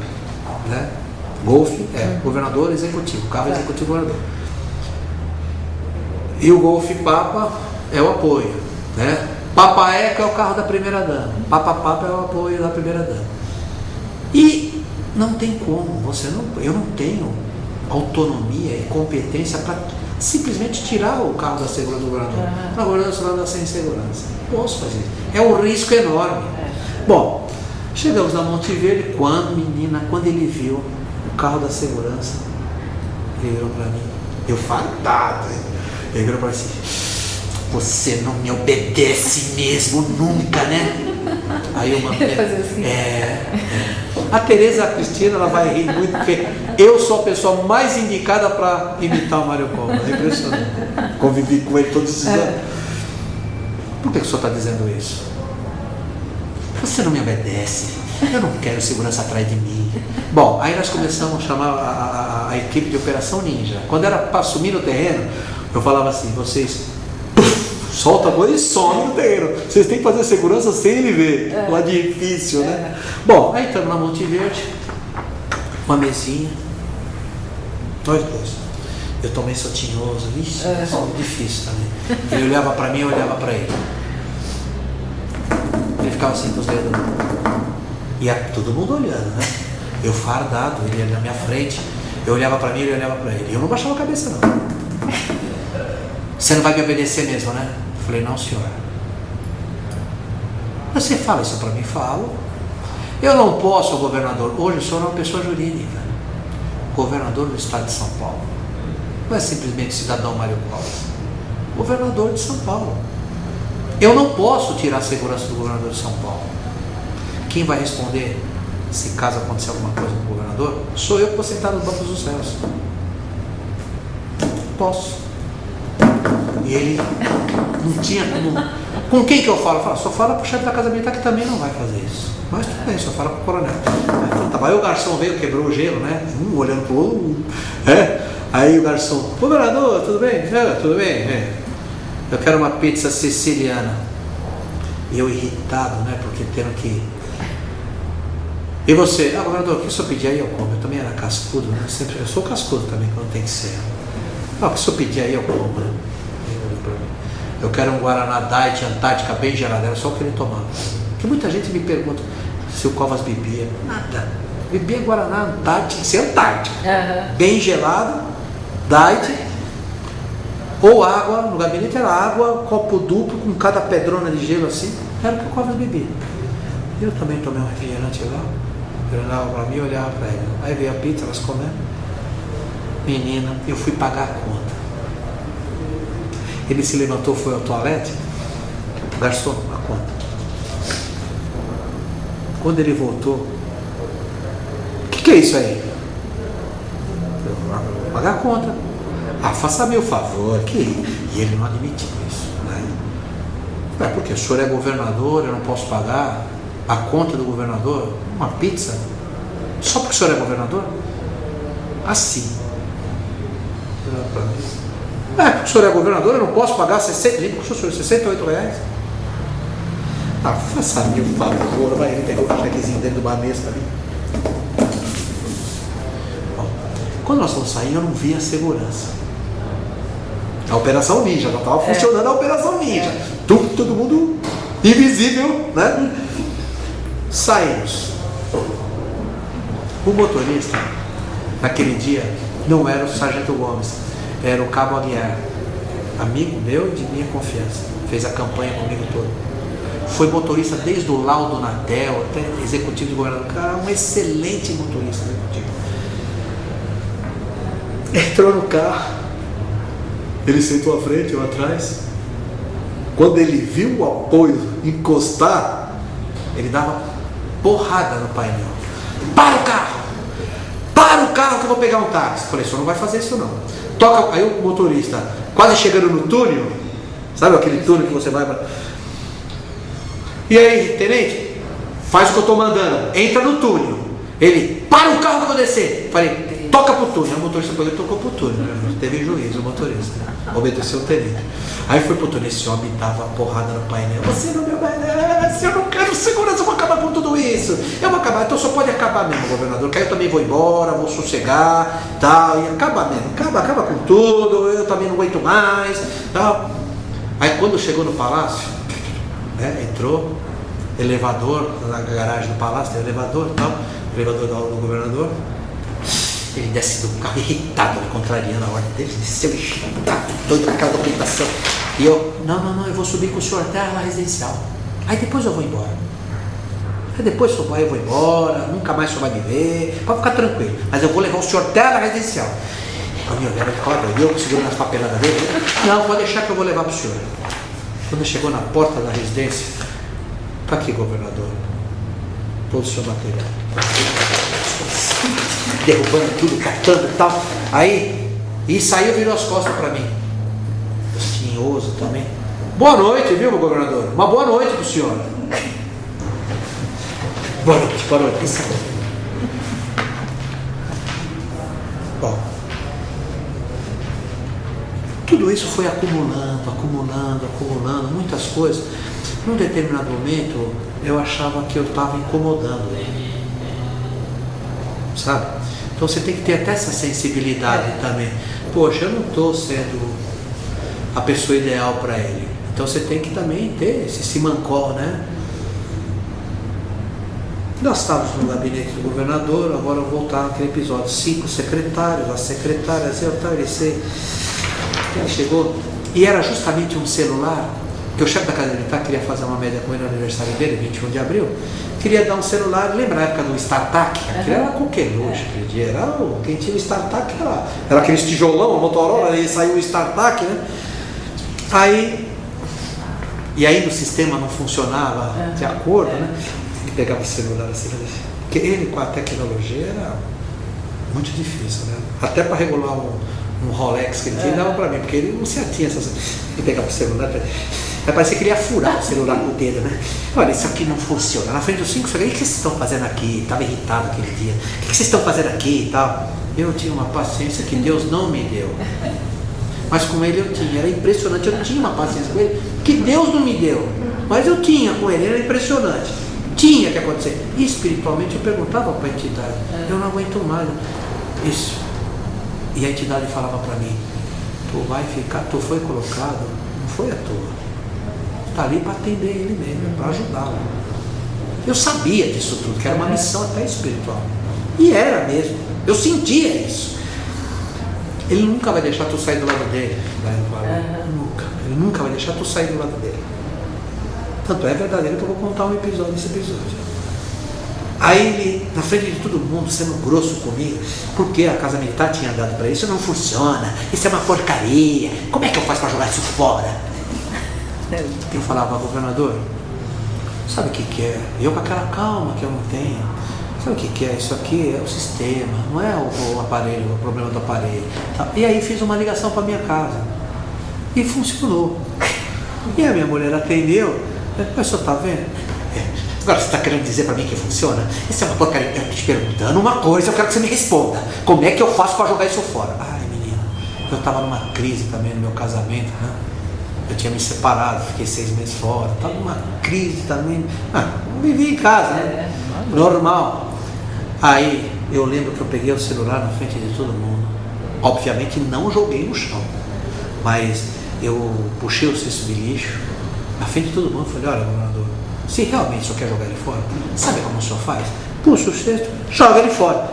né? Golf é governador executivo, carro executivo governador. E o Golf Papa é o apoio, né? Papa Eco é o carro da primeira dama, Papa Papa é o apoio da primeira dama. E não tem como, eu não tenho autonomia e competência para simplesmente tirar o carro da segurança do governador. Na governança anda sem segurança. Não posso fazer isso. É um risco enorme. Bom, chegamos na Monte Verde, quando ele viu o carro da segurança, ele virou para mim, eu fardado, ele virou para mim assim, você não me obedece mesmo nunca, né? Aí eu mandei. Assim. A Tereza e a Cristina, ela vai rir muito, porque eu sou a pessoa mais indicada para imitar o Mário Covas. É impressionante. Convivi com ele todos esses anos. Por que o senhor está dizendo isso? Você não me obedece. Eu não quero segurança atrás de mim. Bom, aí nós começamos a chamar a equipe de Operação Ninja. Quando era para assumir no terreno, eu falava assim, vocês solta a coisa e some no terreno. Vocês têm que fazer segurança sem ele ver. Lá difícil, né? Bom, aí estamos na Monte Verde, uma mesinha, nós dois. Eu tomei sotinhoso, vixe, difícil também. Ele olhava para mim, eu olhava para ele. Ele ficava assim com os dedos. E todo mundo olhando, né? Eu fardado, ele ia na minha frente. Eu olhava para mim, ele olhava para ele. E eu não baixava a cabeça, não. Você não vai me obedecer mesmo, né? Eu falei, não, senhor. Você fala isso para mim? Falo. Eu não posso, governador. Hoje o senhor é uma pessoa jurídica. Governador do estado de São Paulo. Não é simplesmente cidadão Mário Covas. Governador de São Paulo. Eu não posso tirar a segurança do governador de São Paulo. Quem vai responder se caso acontecer alguma coisa com o governador? Sou eu que vou sentar nos bancos dos céus. Posso. E ele não tinha como. Com quem que eu falo? Eu falo, só fala pro chefe da Casa Militar que também não vai fazer isso. Mas tudo bem, só fala pro coronel. Aí o garçom veio, quebrou o gelo, né? Olhando pro outro. Aí o garçom, governador, tudo bem? Tudo bem? Eu quero uma pizza siciliana. E eu irritado, né? Porque tendo que. E você? Governador, o que o senhor pedir aí eu como? Eu também era cascudo, né? Eu sou cascudo também, quando tem que ser. O que o senhor pedir aí eu como, né? Eu quero um Guaraná Diet Antártica bem gelado, era só o que ele tomava. Porque muita gente me pergunta se o Covas bebia. Nada. Bebia Guaraná Antártica, sem Antártica. Bem gelado, Diet, ou água, no gabinete era água, copo duplo, com cada pedrona de gelo assim. Era o que o Covas bebia. Eu também tomei um refrigerante lá. Ele olhava para mim e olhava para ele. Aí veio a pizza, elas comeram. Menina, eu fui pagar a conta. Ele se levantou, foi ao toalete, garçom, a conta. Quando ele voltou, o que é isso aí? Eu vou pagar a conta. Faça-me o favor. E ele não admitiu isso, né? Porque o senhor é governador, eu não posso pagar a conta do governador, uma pizza, só porque o senhor é governador? Assim. Porque o senhor é governador, eu não posso pagar 68 reais. Faça-me o favor, vai, ele pegou o chequezinho dentro do Banespa ali. Bom, quando nós fomos sair, eu não vi a segurança. A Operação Ninja, já estava funcionando a Operação Ninja. Todo mundo invisível, né? Saímos. O motorista, naquele dia, não era o Sargento Gomes, era o Cabo Aguiar, amigo meu e de minha confiança. Fez a campanha comigo todo. Foi motorista desde o laudo Natel até executivo de governador. Cara, um excelente motorista executivo. Entrou no carro, ele sentou à frente, eu atrás. Quando ele viu o apoio encostar, ele dava porrada no painel. Para o carro! Para o carro que eu vou pegar um táxi. Falei, o senhor não vai fazer isso não. Toca, aí o motorista, quase chegando no túnel, sabe aquele túnel que você vai para... E aí, tenente? faz o que eu estou mandando, entra no túnel. Ele, para o carro que eu vou descer. Falei, toca pro túnel. O motorista depois tocou pro túnel, né? Teve juízo o motorista, obedeceu o tenente. Aí foi pro túnel, esse homem dava porrada no painel. Você não me obedece, eu não quero segurança, eu vou acabar com tudo isso. Eu vou acabar, então só pode acabar mesmo, governador, que aí eu também vou embora, vou sossegar, tal, e acaba mesmo, acaba com tudo, eu também não aguento mais, tal. Aí quando chegou no palácio, né, entrou, elevador, na garagem do palácio, tem elevador e tal, elevador do governador. Ele desce do carro irritado, contrariando a ordem dele, desceu irritado, doido com aquela documentação. E eu, não, eu vou subir com o senhor até a residencial. Aí depois eu vou embora. Aí depois eu vou embora, nunca mais o senhor vai me ver, pode ficar tranquilo. Mas eu vou levar o senhor até a residencial. Aí me olharam, eu segurando as papeladas dele. Não, pode deixar que eu vou levar para o senhor. Quando chegou na porta da residência, tá aqui, governador, todo o seu material. Derrubando tudo, catando e tal. Aí, e saiu, virou as costas para mim. Tinhoso também. Boa noite, viu, meu governador? Uma boa noite pro senhor. Boa noite, boa noite. Bom, tudo isso foi acumulando, muitas coisas. Num determinado momento, eu achava que eu estava incomodando ele. Sabe? Então você tem que ter até essa sensibilidade também. Poxa, eu não estou sendo a pessoa ideal para ele. Então você tem que também ter esse simancol, né? Nós estávamos no gabinete do governador, agora eu vou voltar naquele episódio. 5 secretários, as secretárias, ele chegou, e era justamente um celular, que o chefe da Casa Militar queria fazer uma média com ele no aniversário dele, 21 de abril, queria dar um celular, lembra a época do StarTAC? Aquilo era coqueluche, aquele dia, quem tinha o StarTAC era aquele tijolão, a Motorola, aí saiu o StarTAC, né? E aí o sistema não funcionava de acordo, né? Ele pegava o celular assim, porque ele com a tecnologia era muito difícil, né? Até para regular um Rolex que ele tinha, dava para mim, porque ele não se atinha essas. Ele pegava o celular, aí parecia que ele ia furar o celular com o dedo, né? Olha, isso aqui não funciona. Na frente dos 5, o que vocês estão fazendo aqui? Estava irritado aquele dia. O que vocês estão fazendo aqui e tal? Eu tinha uma paciência que Deus não me deu. Mas com ele eu tinha, era impressionante. Eu tinha uma paciência com ele que Deus não me deu. Mas eu tinha com ele, era impressionante. Tinha que acontecer. E espiritualmente eu perguntava para a entidade, eu não aguento mais isso. E a entidade falava para mim, tu vai ficar, tu foi colocado, não foi à toa. Está ali para atender ele mesmo, para ajudá-lo. Eu sabia disso tudo, que era uma missão até espiritual. E era mesmo. Eu sentia isso. Ele nunca vai deixar tu sair do lado dele. Nunca. Ele nunca vai deixar tu sair do lado dele. Tanto é verdadeiro que eu vou contar um episódio nesse episódio. Aí ele, na frente de todo mundo, sendo grosso comigo, porque a Casa Militar tinha dado para isso, não funciona, isso é uma porcaria, como é que eu faço para jogar isso fora? Eu falava, governador, sabe o que é? Eu com aquela calma que eu não tenho, sabe o que é? Isso aqui é o sistema, não é o aparelho, o problema do aparelho. E aí fiz uma ligação para minha casa e funcionou. E a minha mulher atendeu, mas o senhor está vendo? Agora você está querendo dizer para mim que funciona? Isso é uma porcaria. Eu estou te perguntando uma coisa, eu quero que você me responda. Como é que eu faço para jogar isso fora? Ai, menina, eu estava numa crise também no meu casamento, né? Eu tinha me separado, fiquei 6 meses fora, estava numa crise também. Não vivi em casa, né? Normal. Aí eu lembro que eu peguei o celular na frente de todo mundo. Obviamente não joguei no chão, mas eu puxei o cesto de lixo na frente de todo mundo. Falei, olha, governador, se realmente o senhor quer jogar ele fora, sabe como o senhor faz? Puxa o cesto, joga ele fora.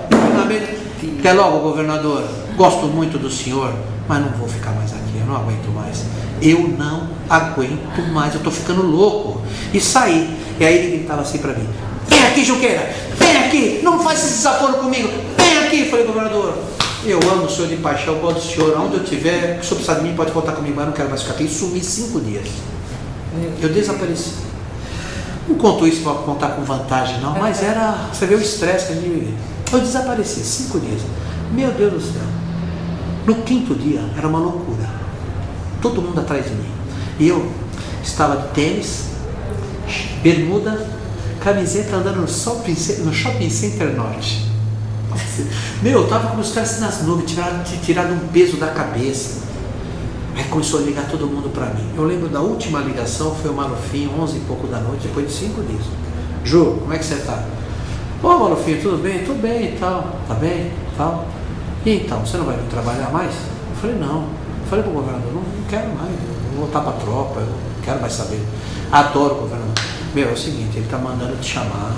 Até logo, governador. Gosto muito do senhor, mas não vou ficar mais aqui, eu não aguento mais. Eu não aguento mais, eu estou ficando louco. E saí. E aí ele gritava assim para mim, vem aqui, Junqueira, vem aqui, não faz esse desaforo comigo, vem aqui. Falei, governador, eu amo o senhor de paixão, eu gosto do senhor, aonde eu estiver, se o senhor precisar de mim, pode contar comigo, mas eu não quero mais ficar aqui. E sumi 5 dias. Eu desapareci. Não conto isso para contar com vantagem não, mas era, você vê o estresse que a gente vivia. Eu desapareci 5 dias. Meu Deus do céu. No 5º dia era uma loucura. Todo mundo atrás de mim. E eu estava de tênis, bermuda, camiseta andando no Shopping Center Norte. Meu, eu tava como se estivesse nas nuvens, tirado um peso da cabeça. Aí começou a ligar todo mundo pra mim. Eu lembro da última ligação, foi o Malufinho, 11 e pouco da noite, depois de 5 dias. Ju, como é que você tá? Ô Malufinho, tudo bem? Tudo bem e tal. Tá bem e tal. E então, você não vai vir trabalhar mais? Eu falei, não. Eu falei pro governador, não quero mais, eu vou voltar pra tropa, eu não quero mais saber. Adoro o governador. Meu, é o seguinte, ele tá mandando te chamar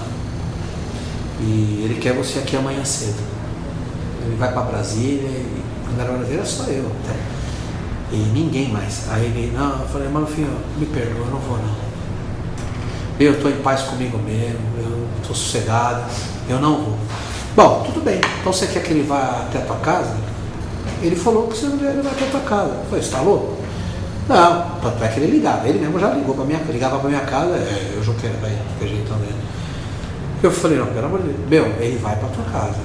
e ele quer você aqui amanhã cedo. Ele vai pra Brasília e quando era Brasília era só eu até. E ninguém mais. Aí ele, não, eu falei, Malufinho, me perdoa, eu não vou não. Eu estou em paz comigo mesmo, eu estou sossegado, eu não vou. Bom, tudo bem, então você quer que ele vá até a tua casa? Ele falou que você não vai até a tua casa. Eu falei, você está louco? Não, tanto é que ele ligava, ele mesmo já ligava para minha casa, eu já quero, vai, rejeitando ele. Eu falei, não, pelo amor de Deus, meu, ele vai para a tua casa.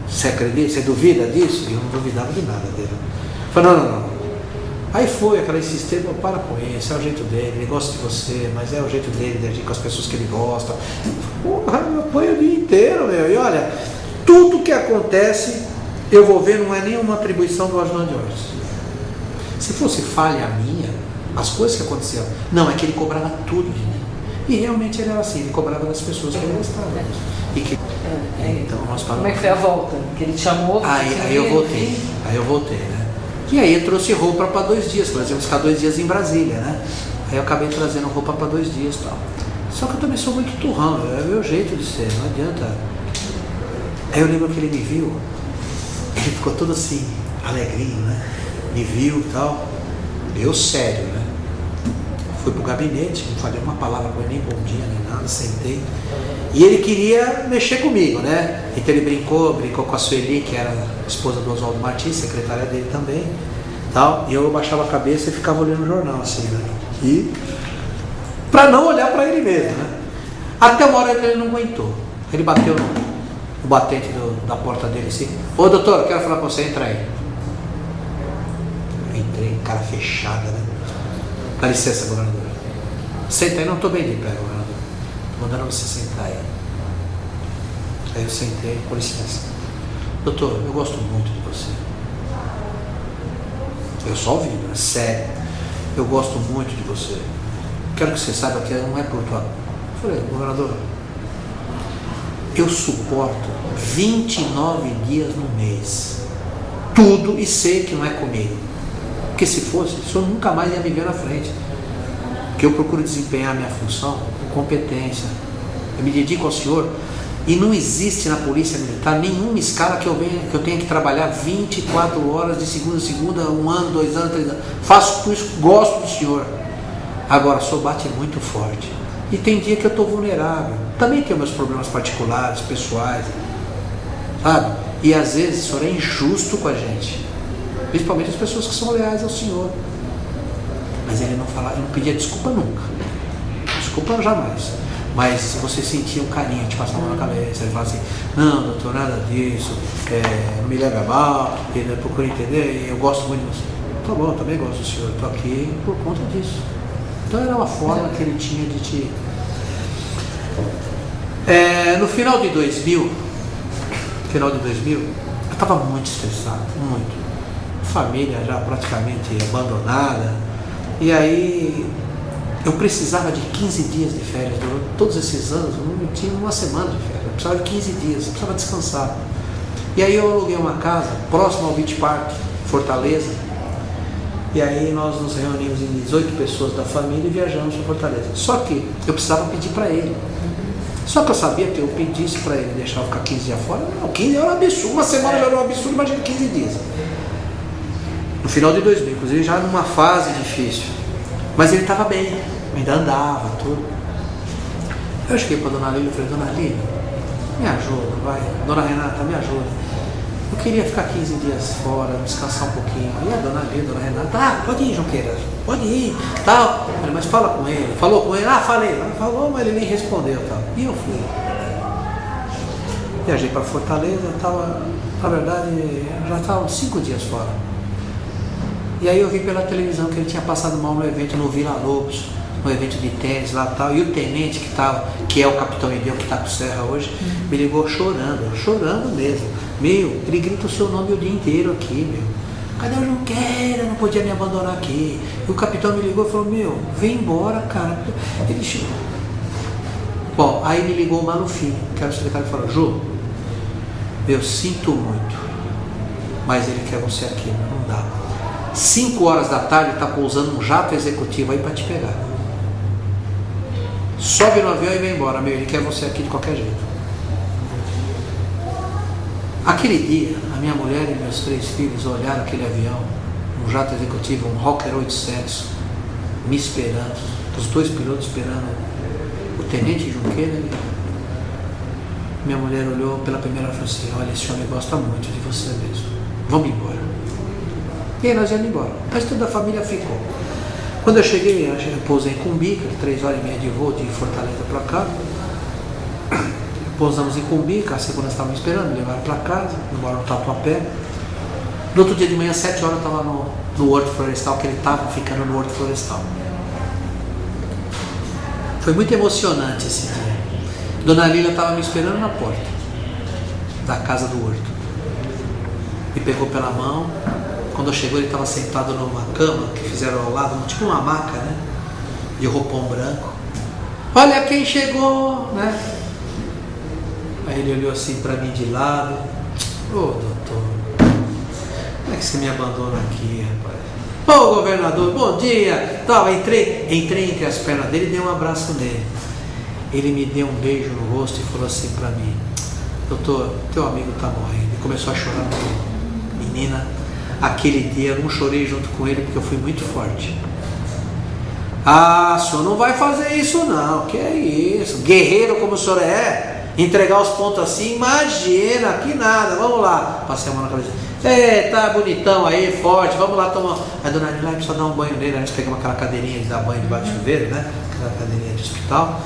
Você acredita, você duvida disso? E eu não duvidava de nada dele. Eu falei, não. Aí foi aquela insistência, para com isso, é o jeito dele, ele gosta de você, mas é o jeito dele de agir com as pessoas que ele gosta. Porra, eu apanho o dia inteiro, meu. E olha, tudo que acontece, eu vou ver, não é nenhuma atribuição do Ajudante de Ordens. Se fosse falha minha, as coisas que aconteciam, não, é que ele cobrava tudo de mim. E realmente ele era assim, ele cobrava das pessoas que ele gostava. E que, então, nós como é que foi a volta? Que ele te chamou? Aí eu voltei, né? E aí eu trouxe roupa para 2 dias, nós íamos ficar 2 dias em Brasília, né? Aí eu acabei trazendo roupa para 2 dias e tal. Só que eu também sou muito turrão, é o meu jeito de ser, não adianta. Aí eu lembro que ele me viu, ele ficou todo assim, alegrinho, né? Me viu e tal, eu sério, né? Fui pro gabinete, não falei uma palavra com ele, nem bom dia, nem nada, sentei. E ele queria mexer comigo, né? Então ele brincou com a Sueli, que era a esposa do Oswaldo Martins, secretária dele também, tal. E eu baixava a cabeça e ficava olhando o jornal, assim, né? E para não olhar para ele mesmo, né? Até uma hora que ele não aguentou. Ele bateu no batente da porta dele assim. Ô doutor, eu quero falar com você, entra aí. Eu entrei, cara fechada, né? Dá licença, governador. Senta aí, não estou bem de pé, governador. Estou mandando você sentar aí. Aí eu sentei, com licença. Doutor, eu gosto muito de você. Eu só ouvi, é sério. Eu gosto muito de você. Quero que você saiba que não é por tua... Eu falei, governador, eu suporto 29 dias no mês. Tudo e sei que não é comigo. Porque se fosse, o senhor nunca mais ia me ver na frente. Porque eu procuro desempenhar a minha função com competência. Eu me dedico ao senhor e não existe na Polícia Militar nenhuma escala que eu tenha que trabalhar 24 horas de segunda a segunda, 1 ano, 2 anos, 3 anos. Faço por isso, gosto do senhor. Agora, o senhor bate muito forte. E tem dia que eu estou vulnerável. Também tenho meus problemas particulares, pessoais. Sabe? E às vezes o senhor é injusto com a gente. Principalmente as pessoas que são leais ao senhor. Mas ele não pedia desculpa nunca. Desculpa jamais. Mas se você sentia um carinho, te passava na cabeça, ele falava assim, não, doutor, nada disso, não me leve a mal, procure entender, eu gosto muito de você. Tá bom, eu também gosto do senhor, estou aqui por conta disso. Então era uma forma que ele tinha de te... no final de 2000, eu estava muito estressado, muito. Família já praticamente abandonada, e aí eu precisava de 15 dias de férias. Durante todos esses anos eu não tinha uma semana de férias, eu precisava de 15 dias, eu precisava descansar. E aí eu aluguei uma casa próxima ao Beach Park, Fortaleza, e aí nós nos reunimos em 18 pessoas da família e viajamos para Fortaleza. Só que eu precisava pedir para ele. Só que eu sabia que eu pedisse para ele deixar eu ficar 15 dias fora, não, 15 era um absurdo, uma semana já era um absurdo, imagina 15 dias. No final de 2000, inclusive já numa fase difícil. Mas ele estava bem, ainda andava, tudo. Eu cheguei para a dona Lília e falei, dona Lília, me ajuda, vai. Dona Renata, me ajuda. Eu queria ficar 15 dias fora, descansar um pouquinho. E a dona Lília, a dona Renata, pode ir, Junqueira, pode ir, tal. Eu falei, mas fala com ele. Falou com ele? Falei. Ela falou, mas ele nem respondeu, tal. E eu fui. Viajei para Fortaleza, na verdade, já estava 5 dias fora. E aí eu vi pela televisão que ele tinha passado mal no evento no Vila Lobos. no evento de tênis lá e tal, e o tenente que é o capitão Ideu, que está com o Serra hoje, me ligou chorando mesmo. Meu, ele grita o seu nome o dia inteiro aqui, meu. Cadê o Junqueira? Não podia me abandonar aqui. E o capitão me ligou e falou, meu, vem embora, cara. Ele chegou. Bom, aí me ligou o Malufim, que era o secretário, e falou, Ju, eu sinto muito, mas ele quer você aqui, não dá. 5 horas da tarde está pousando um jato executivo aí para te pegar. Sobe no avião e vem embora, meu, ele quer você aqui de qualquer jeito. Aquele dia, a minha mulher e meus 3 filhos olharam aquele avião, um jato executivo, um Hawker 800, me esperando, os 2 pilotos esperando, o tenente Junqueira. Minha mulher olhou pela primeira vez e falou assim, olha, esse homem gosta muito de você mesmo, vamos embora. E aí nós íamos embora, mas toda a família ficou. Quando eu cheguei, eu pousei em Cumbica, 3 horas e meia de voo de Fortaleza para cá. Pousamos em Cumbica, a segurança estava me esperando, me levaram para casa, eu moro no Tatuapé. No outro dia de manhã, 7 horas, eu estava no Horto Florestal, que ele estava ficando no Horto Florestal. Foi muito emocionante esse dia. Dona Lília estava me esperando na porta da casa do Horto. Me pegou pela mão. Quando eu chegou, ele estava sentado numa cama que fizeram ao lado, tipo uma maca, né? De roupão branco. Olha quem chegou, né? Aí ele olhou assim para mim de lado. Ô, doutor, como é que você me abandona aqui, rapaz? Ô, governador, bom dia. Então, entrei entre as pernas dele e dei um abraço nele. Ele me deu um beijo no rosto e falou assim para mim, doutor, teu amigo tá morrendo. E começou a chorar. Menina, aquele dia eu não chorei junto com ele porque eu fui muito forte. Ah, o senhor não vai fazer isso não, que é isso? Guerreiro como o senhor é, entregar os pontos assim, imagina, que nada, vamos lá. Passei a mão na cabeça, tá bonitão aí, forte, vamos lá tomar. Aí a dona Nila precisa dar um banho nele, a gente pegamos aquela cadeirinha de dar banho debaixo de chuveiro, né? Aquela cadeirinha de hospital.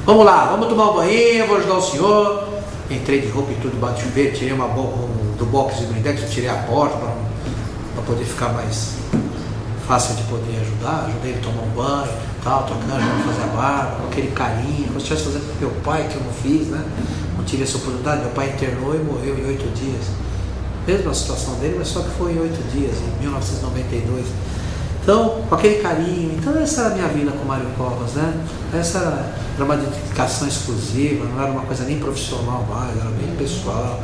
Vamos lá, vamos tomar um banho, vou ajudar o senhor. Entrei de roupa e tudo debaixo de chuveiro, tirei uma do box de blindex, tirei a porta para poder ficar mais fácil de poder ajudar. Ajudei ele a tomar um banho, tal, tocando, ajudando a fazer a barba, com aquele carinho, como se estivesse fazendo com meu pai, que eu não fiz, né? Não tive essa oportunidade. Meu pai internou e morreu em 8 dias. Mesma situação dele, mas só que foi em 8 dias, em 1992. Então, com aquele carinho, então essa era a minha vida com o Mário Covas, né? Essa era uma dedicação exclusiva, não era uma coisa nem profissional mais, era bem pessoal.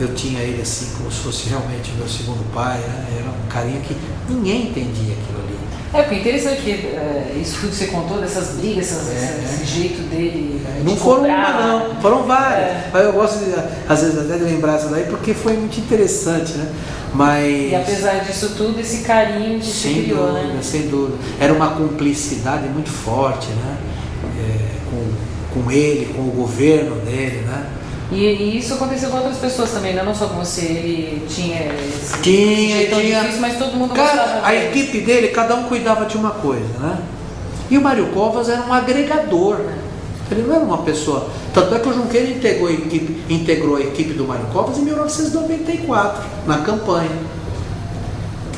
Eu tinha ele assim como se fosse realmente o meu segundo pai, né? Era um carinho que ninguém entendia aquilo ali. Porque é interessante que isso tudo que você contou, dessas brigas, esse jeito dele. Não foram uma não, foram várias. Eu gosto às vezes até de lembrar isso daí porque foi muito interessante, né? Mas... E apesar disso tudo, esse carinho que se criou, né? Sem dúvida. Era uma cumplicidade muito forte, né? Com ele, com o governo dele, né? E isso aconteceu com outras pessoas também, né? Não só com você, ele tinha esse jeitão difícil, mas todo mundo gostava a equipe dele, cada um cuidava de uma coisa, né? E o Mário Covas era um agregador, né? Ele não era uma pessoa... Tanto é que o Junqueira integrou a equipe do Mário Covas em 1994, na campanha.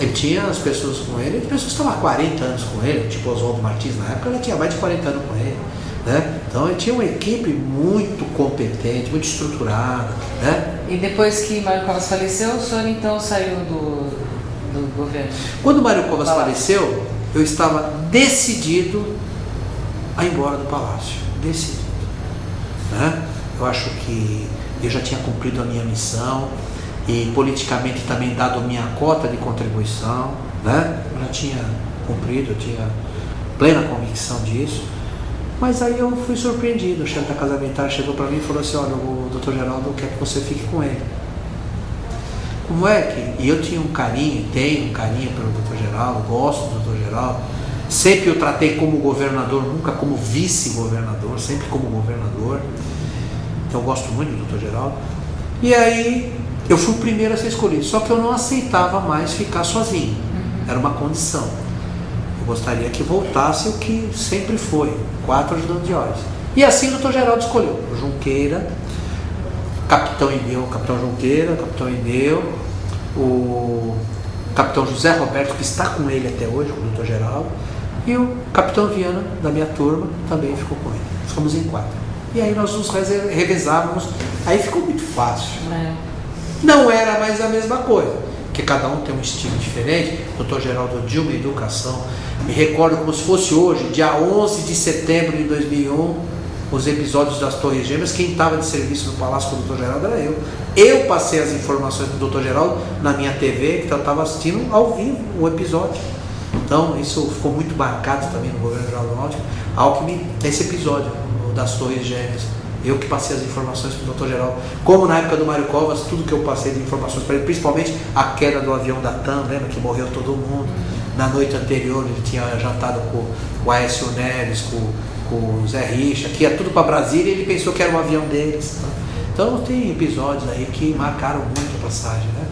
Ele tinha as pessoas com ele, as pessoas estavam há 40 anos com ele, tipo Oswaldo Martins na época, ele tinha mais de 40 anos com ele. Né? Então ele tinha uma equipe muito competente, muito estruturada, né? E depois que Mário Covas faleceu, o senhor então saiu do governo? Quando Mário Covas faleceu, eu estava decidido a ir embora do palácio, decidido, né? Eu acho que eu já tinha cumprido a minha missão e politicamente também dado a minha cota de contribuição, né? Eu já tinha cumprido, eu tinha plena convicção disso. Mas aí eu fui surpreendido, o chefe da Casa Militar chegou para mim e falou assim, olha, o doutor Geraldo quer que você fique com ele. Como é que... E eu tinha um carinho, tenho um carinho pelo doutor Geraldo, gosto do doutor Geraldo, sempre o tratei como governador, nunca como vice-governador, sempre como governador, então eu gosto muito do doutor Geraldo. E aí eu fui o primeiro a ser escolhido, só que eu não aceitava mais ficar sozinho, era uma condição. Gostaria que voltasse o que sempre foi, 4 ajudantes de ordens. E assim o Dr. Geraldo escolheu o Junqueira, capitão Junqueira, capitão Ideu, o capitão José Roberto, que está com ele até hoje, com o Dr. Geraldo, E o Capitão Viana, da minha turma, também ficou com ele. Ficamos em 4. E aí nós nos revezávamos, aí ficou muito fácil. Não era mais a mesma coisa, porque cada um tem um estilo diferente. Dr. Geraldo Dilma, Educação. Me recordo como se fosse hoje, dia 11 de setembro de 2001, os episódios das Torres Gêmeas. Quem estava de serviço no Palácio com o Dr. Geraldo era eu. Eu passei as informações do Dr. Geraldo na minha TV, que eu estava assistindo ao vivo o episódio. Então isso ficou muito marcado também no governo Geraldo Alckmin, nesse episódio das Torres Gêmeas. Eu que passei as informações para o Dr. Geraldo. Como na época do Mário Covas, tudo que eu passei de informações para ele, principalmente a queda do avião da TAM, lembra que morreu todo mundo? Na noite anterior ele tinha jantado com o Aécio Neves, com o Zé Richa, que ia tudo para Brasília, e ele pensou que era um avião deles. Então tem episódios aí que marcaram muito a passagem, né?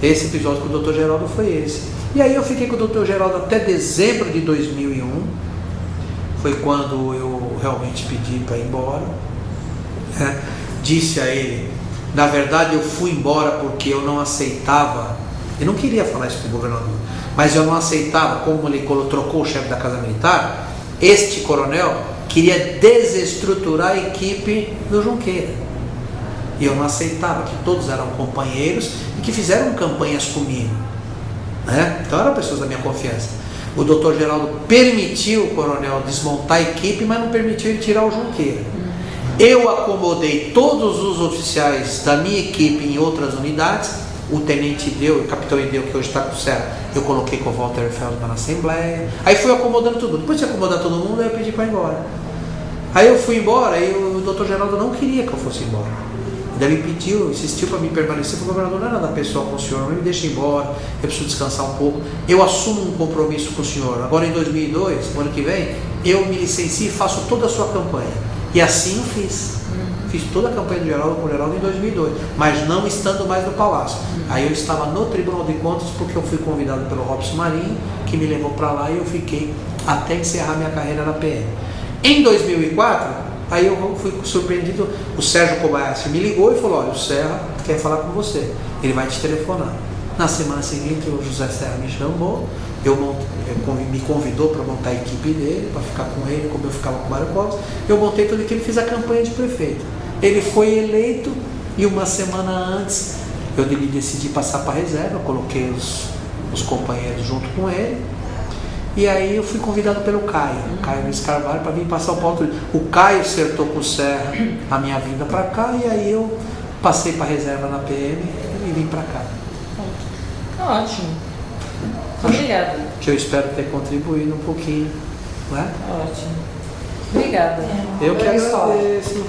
Esse episódio com o Dr. Geraldo foi esse. E aí eu fiquei com o Dr. Geraldo até dezembro de 2001, foi quando eu realmente pedi para ir embora. Disse a ele, na verdade eu fui embora porque eu não aceitava, eu não queria falar isso para o governador, mas eu não aceitava, como ele trocou o chefe da Casa Militar, este coronel queria desestruturar a equipe do Junqueira. E eu não aceitava, que todos eram companheiros e que fizeram campanhas comigo. Então eram pessoas da minha confiança. O doutor Geraldo permitiu o coronel desmontar a equipe, mas não permitiu ele tirar o Junqueira. Eu acomodei todos os oficiais da minha equipe em outras unidades. O tenente Ideu, o capitão Ideu, que hoje está com o Serra, eu coloquei com o Walter Feldman na Assembleia. Aí fui acomodando tudo. Depois de acomodar todo mundo, aí eu pedi para ir embora. Aí eu fui embora e o doutor Geraldo não queria que eu fosse embora. Ele me pediu, insistiu para mim permanecer, porque o governador não é nada pessoal com o senhor, não me deixa embora, eu preciso descansar um pouco. Eu assumo um compromisso com o senhor. Agora em 2002, no ano que vem, eu me licencio e faço toda a sua campanha. E assim eu fiz. Fiz toda a campanha do Geraldo com o Geraldo em 2002, mas não estando mais no Palácio. Aí eu estava no Tribunal de Contas porque eu fui convidado pelo Robson Marinho, que me levou para lá, e eu fiquei até encerrar minha carreira na PM. Em 2004, aí eu fui surpreendido, o Sérgio Kobayashi me ligou e falou, olha, o Serra quer falar com você, ele vai te telefonar. Na semana seguinte o José Serra me chamou, me convidou para montar a equipe dele, para ficar com ele, como eu ficava com o Mário Covas. Eu montei tudo aquilo, fiz a campanha de prefeito. Ele foi eleito e uma semana antes eu decidi passar para a reserva, eu coloquei os companheiros junto com ele. E aí eu fui convidado pelo Caio Luiz Carvalho, para vir passar o pauta. O Caio acertou com o Serra a minha vinda para cá, e aí eu passei para a reserva na PM e vim para cá. Ótimo. Obrigada. Que eu espero ter contribuído um pouquinho, né? Ótimo. Obrigada. Eu que agradeço.